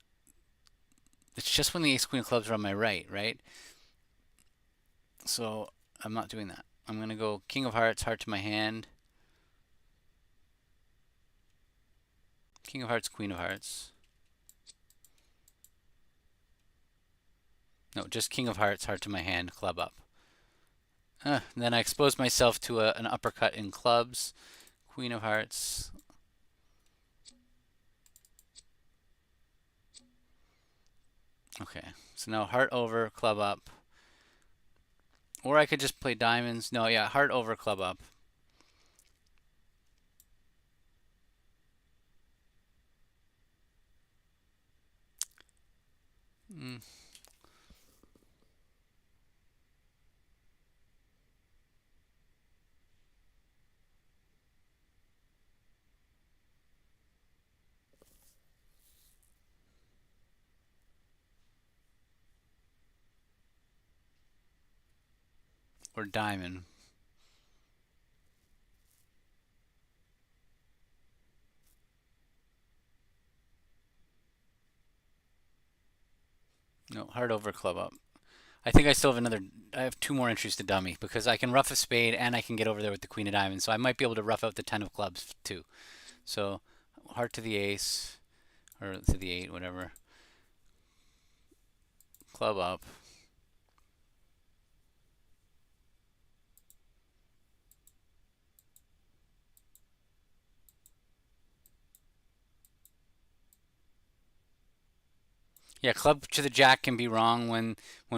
it's just when the ace queen of clubs are on my right, right? So I'm not doing that. I'm going to go king of hearts, heart to my hand. King of hearts, queen of hearts. No, just king of hearts, heart to my hand, club up. Then I expose myself to an uppercut in clubs. Queen of hearts. Okay, so now heart over, club up. Or I could just play diamonds. No, yeah, heart over, club up. Or diamond. No, heart over, club up. I think I still have another. I have two more entries to dummy because I can rough a spade and I can get over there with the queen of diamonds. So I might be able to rough out the 10 of clubs too. So heart to the ace or to the eight, whatever. Club up. Yeah, club to the jack can be wrong when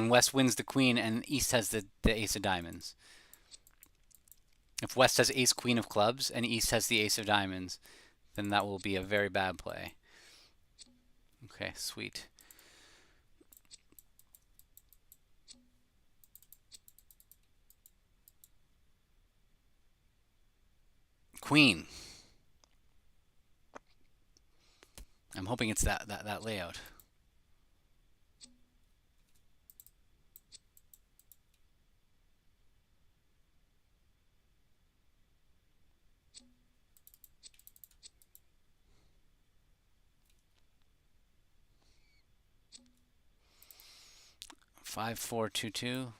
West wins the queen and East has the ace of diamonds. If West has ace queen of clubs and East has the ace of diamonds, then that will be a very bad play. Okay, sweet. Queen. I'm hoping it's that layout. Five, 4, 2, 2.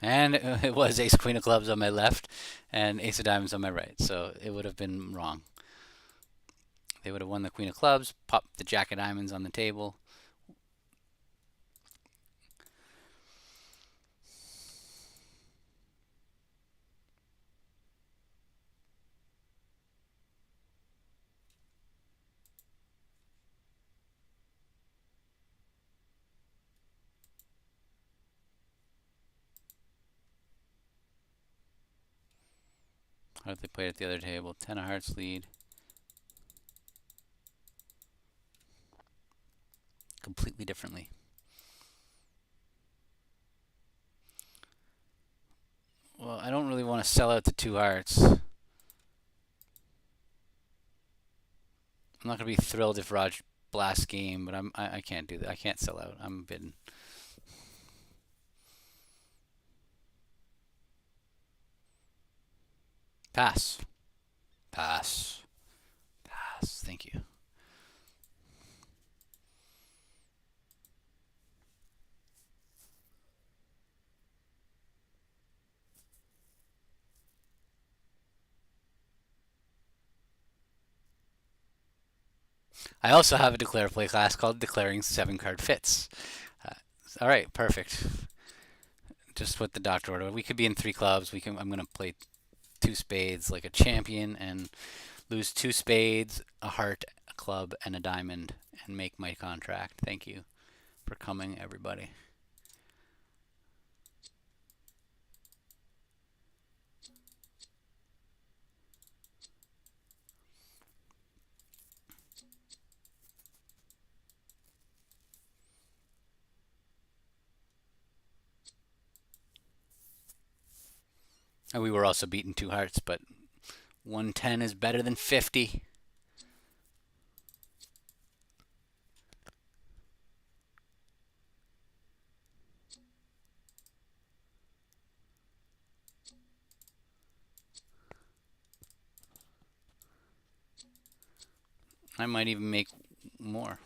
And it was ace queen of clubs on my left and ace of diamonds on my right. So it would have been wrong. They would have won the queen of clubs, popped the jack of diamonds on the table. How did they play it at the other table? 10 of hearts lead. Completely differently. Well, I don't really want to sell out the two hearts. I'm not gonna be thrilled if Raj blasts game, but I can't do that. I can't sell out. I'm bidding. Pass. Pass. Pass. Thank you. I also have a declare play class called Declaring 7 Card Fits. Uh, all right, perfect. Just what the doctor ordered. We could be in 3 clubs. I'm gonna play 2 spades like a champion and lose 2 spades, a heart, a club, and a diamond, and make my contract. Thank you for coming, everybody. And we were also beating 2 hearts, but 110 is better than 50. I might even make more.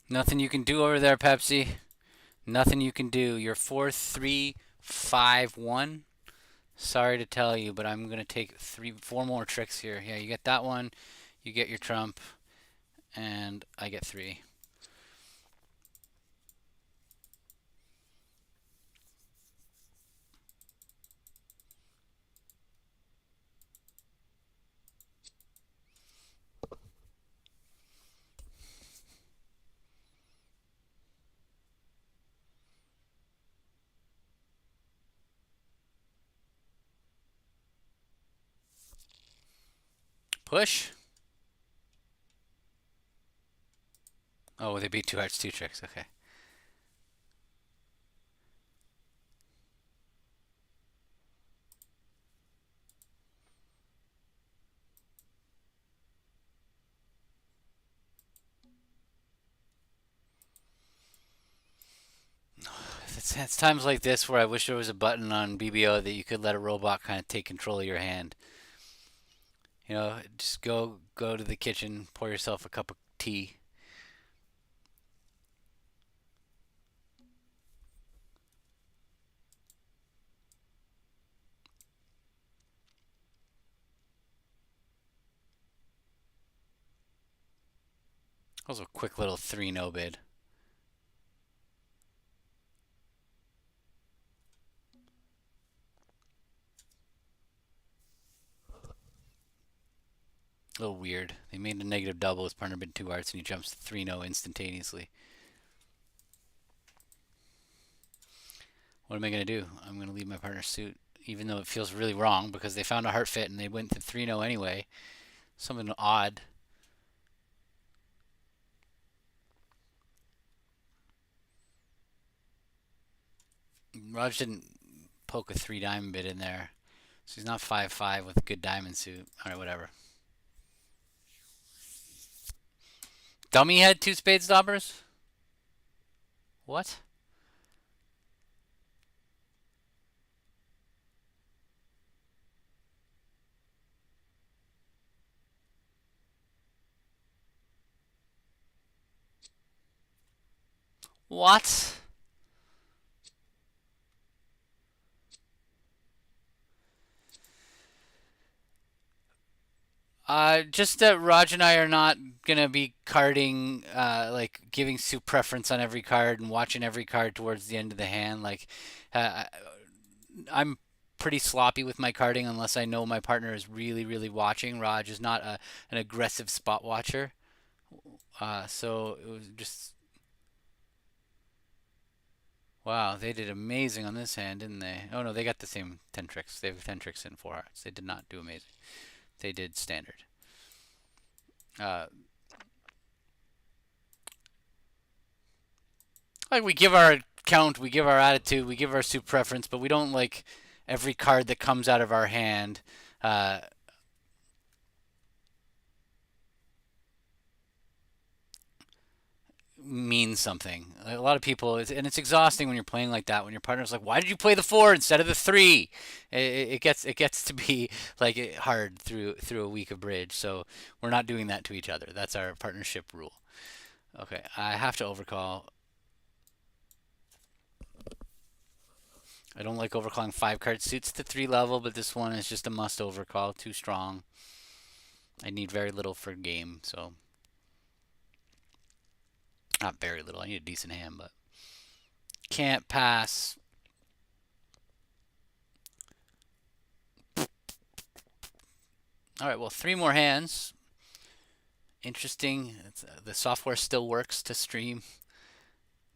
Nothing you can do over there, Pepsi. Nothing you can do. You're 4-3-5-1. Sorry to tell you, but I'm gonna take four more tricks here. Yeah, you get that one, you get your trump, and I get three. Push. Oh, they beat two hearts, two tricks. Okay. It's times like this where I wish there was a button on BBO that you could let a robot kind of take control of your hand. You know, just go to the kitchen, pour yourself a cup of tea. Also, a quick little 3-no bid. A little weird. They made a negative double with partner bid two hearts, and he jumps to 3-no instantaneously. What am I going to do? I'm going to leave my partner suit, even though it feels really wrong because they found a heart fit and they went to 3-no anyway. Something odd. Raj didn't poke a 3 diamond bid in there, so he's not 5-5 with a good diamond suit. All right, whatever. Dummy had two spades daubers? What? What? Just that Raj and I are not gonna be carding, like giving suit preference on every card and watching every card towards the end of the hand. Like, uh, I'm pretty sloppy with my carding unless I know my partner is really, really watching. Raj is not an aggressive spot watcher, so it was just wow. They did amazing on this hand, didn't they? Oh no, they got the same 10 tricks. They have 10 tricks and four hearts. They did not do amazing. They did standard. Uh, like we give our count, we give our attitude, we give our suit preference, but we don't like every card that comes out of our hand. Uh, Means something. A lot of people, and it's exhausting when you're playing like that. When your partner's like, "Why did you play the four instead of the three?" It gets to be like hard through a week of bridge. So we're not doing that to each other. That's our partnership rule. Okay, I have to overcall. I don't like overcalling 5 card suits to 3 level, but this one is just a must overcall. Too strong. I need very little for game, so not very little. I need a decent hand, but can't pass. All right, well, 3 more hands. Interesting. The software still works to stream.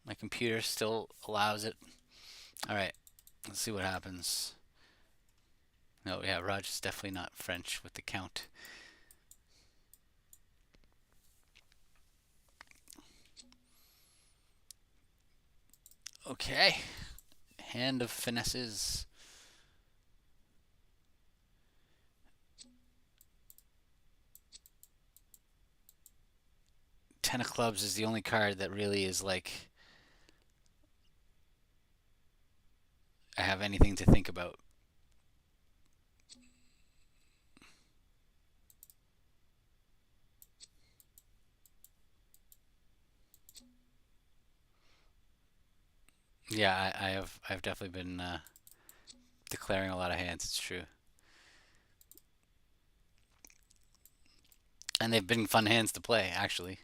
My computer still allows it. All right, let's see what happens. No, yeah, Raj is definitely not French with the count. Okay, hand of finesses. 10 of clubs is the only card that really is like I have anything to think about. Yeah, I've definitely been declaring a lot of hands. It's true. And they've been fun hands to play, actually.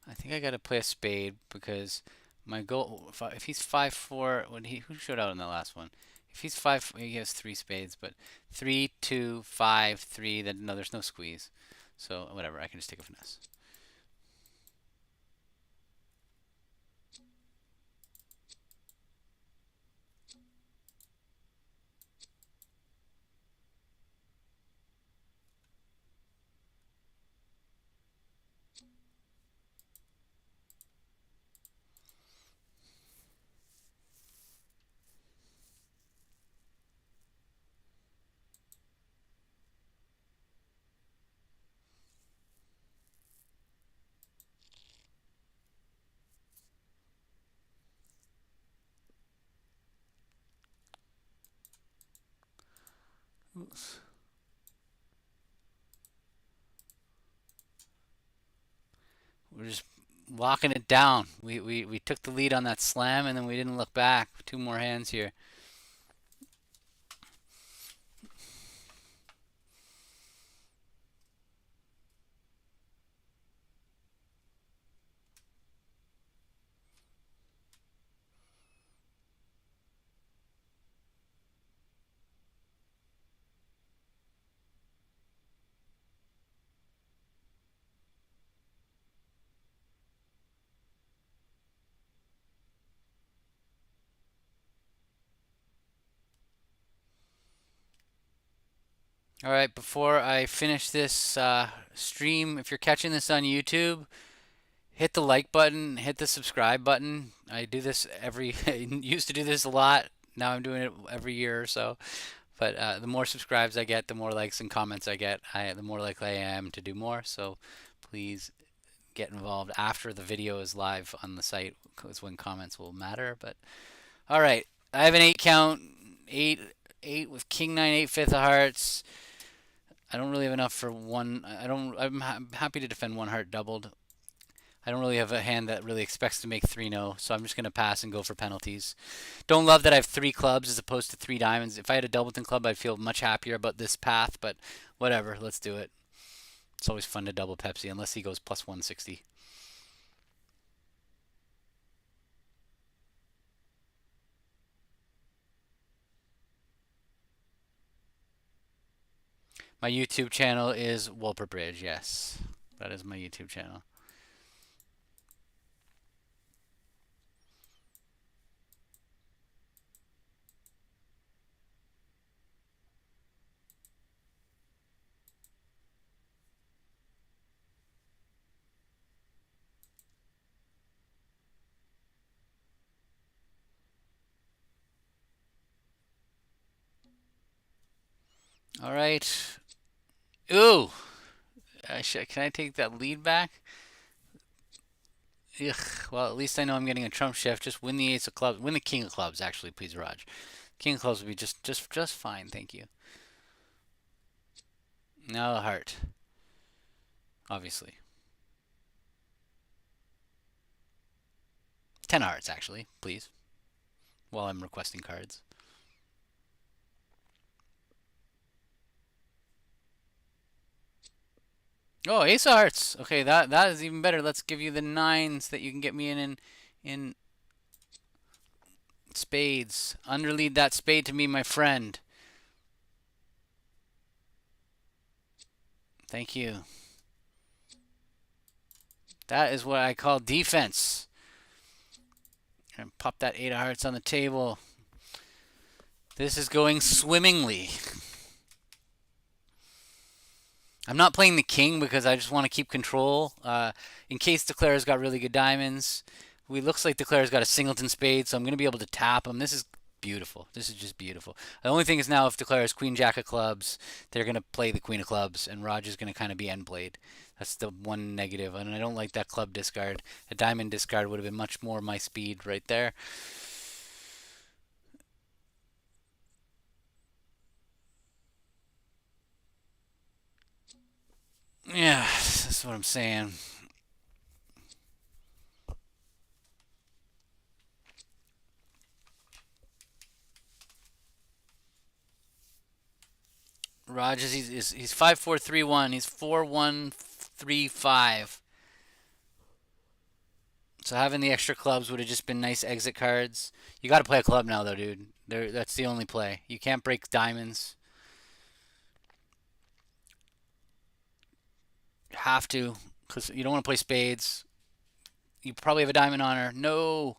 I think I got to play a spade because my goal, if he's 5-4, who showed out in the last one? If he's 5, he has 3 spades, but 3, 2, 5, 3, then no, there's no squeeze. So whatever, I can just take a finesse. Oops. We're just locking it down. We took the lead on that slam and then we didn't look back. 2 more hands here. All right, before I finish this stream, if you're catching this on YouTube, hit the like button, hit the subscribe button. I do this I used to do this a lot. Now I'm doing it every year or so. But the more subscribes I get, the more likes and comments I get, the more likely I am to do more. So please get involved after the video is live on the site, because when comments will matter. But all right, I have an 8 count, 8 with King 9 8 fifth of hearts. I don't really have enough for one. I'm happy to defend one heart doubled. I don't really have a hand that really expects to make 3-0, so I'm just going to pass and go for penalties. Don't love that I have 3 clubs as opposed to 3 diamonds. If I had a Doubleton club, I'd feel much happier about this path, but whatever, let's do it. It's always fun to double Pepsi, unless he goes plus 160. My YouTube channel is Wolper Bridge, yes. That is my YouTube channel. All right. Ooh! Can I take that lead back? Ugh. Well, at least I know I'm getting a trump shift. Just win the ace of clubs. Win the king of clubs, actually, please, Raj. King of clubs would be just fine, thank you. Now a heart. Obviously. 10 hearts, actually, please. While I'm requesting cards. Oh, ace of hearts. Okay, that is even better. Let's give you the 9s that you can get me in spades. Underlead that spade to me, my friend. Thank you. That is what I call defense. And pop that 8 of hearts on the table. This is going swimmingly. I'm not playing the king because I just want to keep control. In case Declare's got really good diamonds. Looks like Declare's got a singleton spade, so I'm going to be able to tap him. This is beautiful. This is just beautiful. The only thing is now if declares Queen Jack of clubs, they're gonna play the Queen of clubs, and Roger's gonna kind of be end played. That's the one negative, and I don't like that club discard. A diamond discard would have been much more my speed right there. Yeah, that's what I'm saying. Rogers, he's 5-4-3-1. He's 4-1-3-5. So having the extra clubs would have just been nice exit cards. You got to play a club now, though, dude. That's the only play. You can't break diamonds. You have to, because you don't want to play spades. You probably have a diamond on her. No.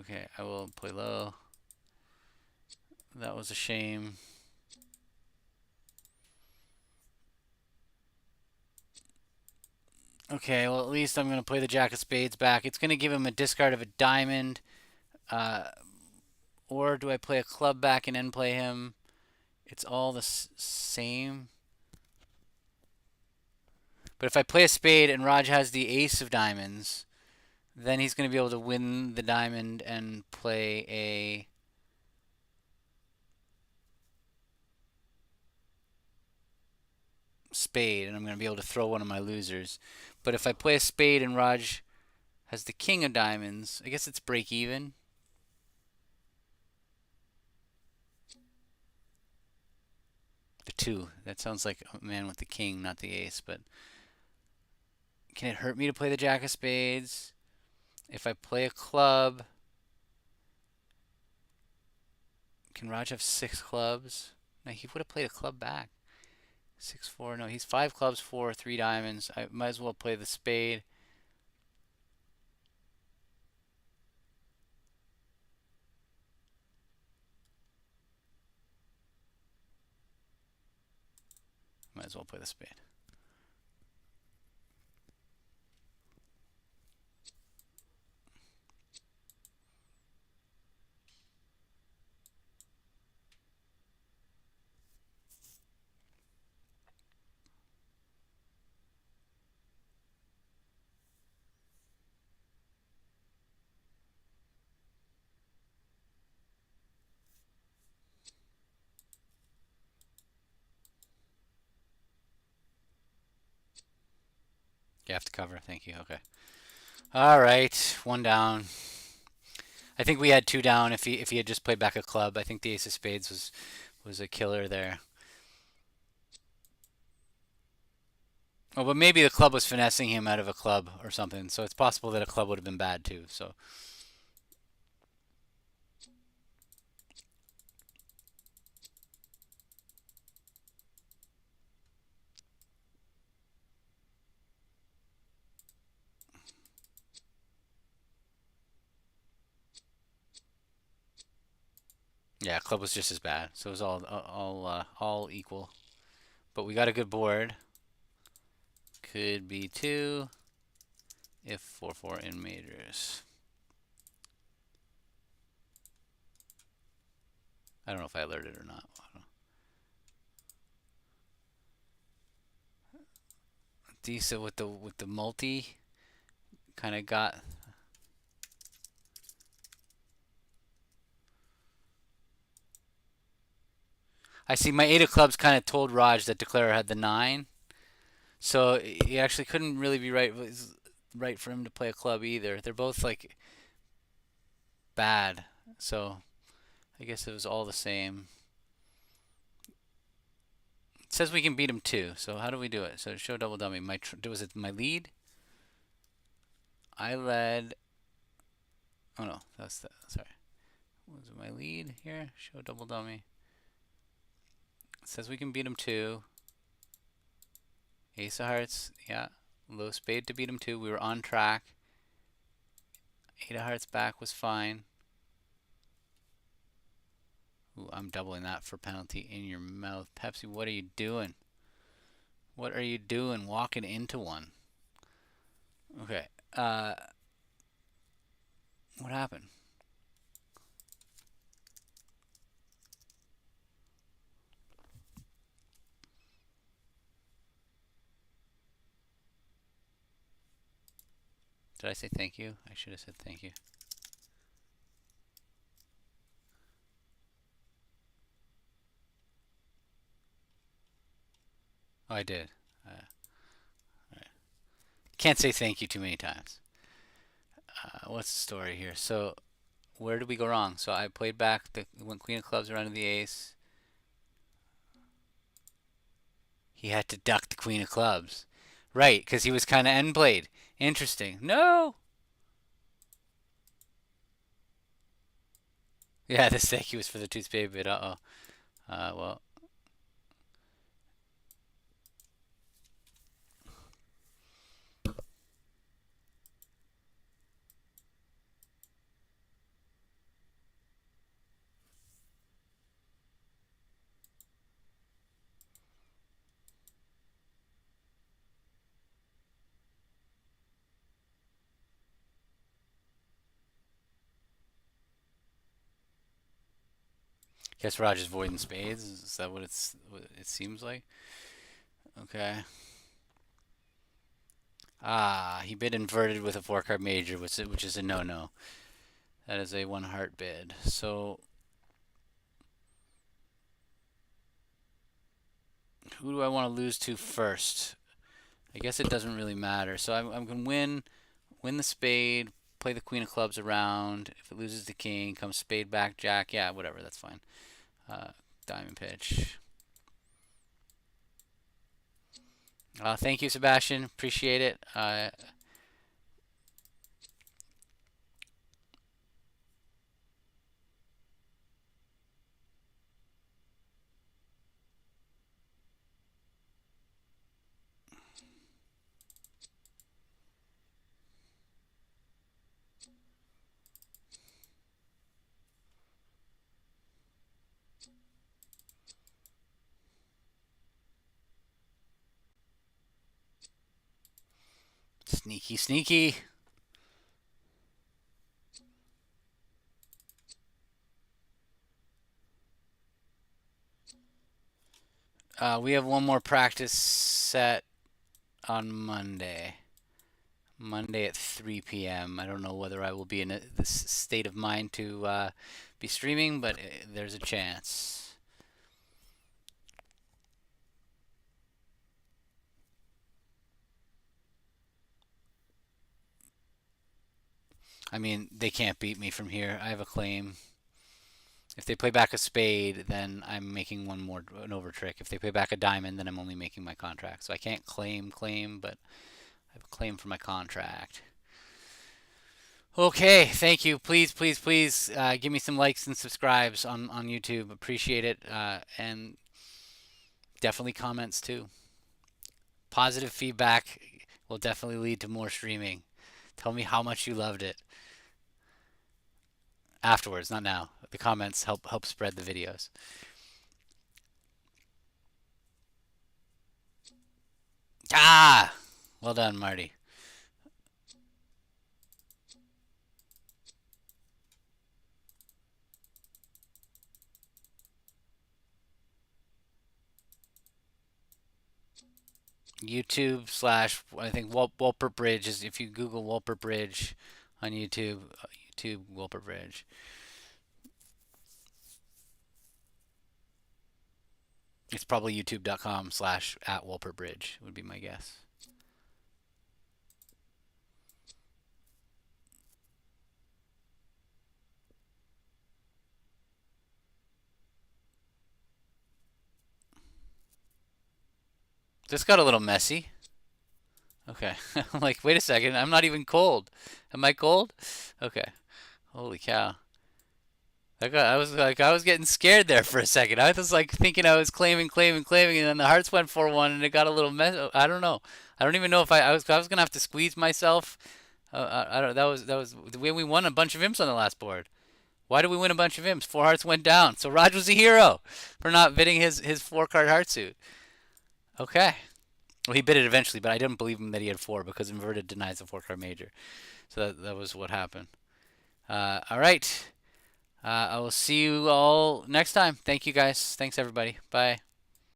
Okay, I will play low. That was a shame. Okay, well, at least I'm going to play the Jack of Spades back. It's going to give him a discard of a diamond. Uh, or do I play a club back and then play him? It's all the same. But if I play a spade and Raj has the ace of diamonds, then he's going to be able to win the diamond and play a spade, and I'm going to be able to throw one of my losers. But if I play a spade and Raj has the king of diamonds, I guess it's break even. The two. That sounds like a man with the king, not the ace. But can it hurt me to play the jack of spades? If I play a club, can Raj have six clubs? No, he would have played a club back. 6-4. No, he's five clubs, four, three diamonds. I might as well play the spade. Might as well play the spade. You have to cover. Thank you. Okay. All right. One down. I think we had two down if he had just played back a club. I think the ace of spades was a killer there. Oh, but maybe the club was finessing him out of a club or something. So it's possible that a club would have been bad too. So yeah, club was just as bad. So it was all equal. But we got a good board. Could be two if 4-4 in majors. I don't know if I alerted or not. Decent with the multi, kind of got. I see my eight of clubs kind of told Raj that Declarer had the nine, so he actually couldn't really be right for him to play a club either. They're both like bad, so I guess it was all the same. It says we can beat him too. So how do we do it? So show double dummy. Was it my lead? I led. Oh no, that's the sorry. Was it my lead here? Show double dummy. It says we can beat him too. Ace of hearts, yeah. Low spade to beat him too. We were on track. Eight of hearts back was fine. Ooh, I'm doubling that for penalty in your mouth. Pepsi, what are you doing? What are you doing walking into one? Okay. What happened? Did I say thank you? I should have said thank you. Oh, I did. Right. Can't say thank you too many times. What's the story here? So, where did we go wrong? So I played back the when Queen of Clubs around to the Ace. He had to duck the Queen of Clubs. Right, because he was kind of end played. Interesting. No! Yeah, this thank you was for the two spade bid. Uh-oh. Well, guess Roger's voiding spades. Is that what it seems like? Okay. Ah, he bid inverted with a four card major, which is a no-no. That is a one heart bid. So who do I want to lose to first? I guess it doesn't really matter. So I'm gonna win the spade, play the Queen of Clubs around. If it loses the King, comes spade back Jack. Yeah, whatever, that's fine. Uh, Diamond pitch. Thank you, Sebastian. Appreciate it. Sneaky, sneaky. We have one more practice set on Monday. Monday at 3 p.m. I don't know whether I will be in this state of mind to be streaming, but there's a chance. I mean, they can't beat me from here. I have a claim. If they play back a spade, then I'm making an over trick. If they play back a diamond, then I'm only making my contract. So I can't claim, but I have a claim for my contract. Okay, thank you. Please, give me some likes and subscribes on YouTube. Appreciate it. And definitely comments too. Positive feedback will definitely lead to more streaming. Tell me how much you loved it afterwards, not now. The comments help spread the videos. Ah, well done, Marty. YouTube slash I think Walper Bridge is if you Google Walper Bridge on YouTube, YouTube Walper Bridge. It's probably youtube.com slash at Walper Bridge would be my guess. This got a little messy. Okay. I'm like, wait a second, I'm not even cold. Am I cold? Okay. Holy cow. I was getting scared there for a second. I was like thinking I was claiming, and then the hearts went 4-1, and it got a little mess. I don't know. I don't even know if I was gonna have to squeeze myself. I don't. That was the way we won a bunch of imps on the last board. Why did we win a bunch of imps? Four hearts went down. So Raj was a hero for not bidding his four card heart suit. Okay. Well, he bid it eventually, but I didn't believe him that he had four because inverted denies a four card major. So that was what happened. All right. I will see you all next time. Thank you guys. Thanks everybody. Bye.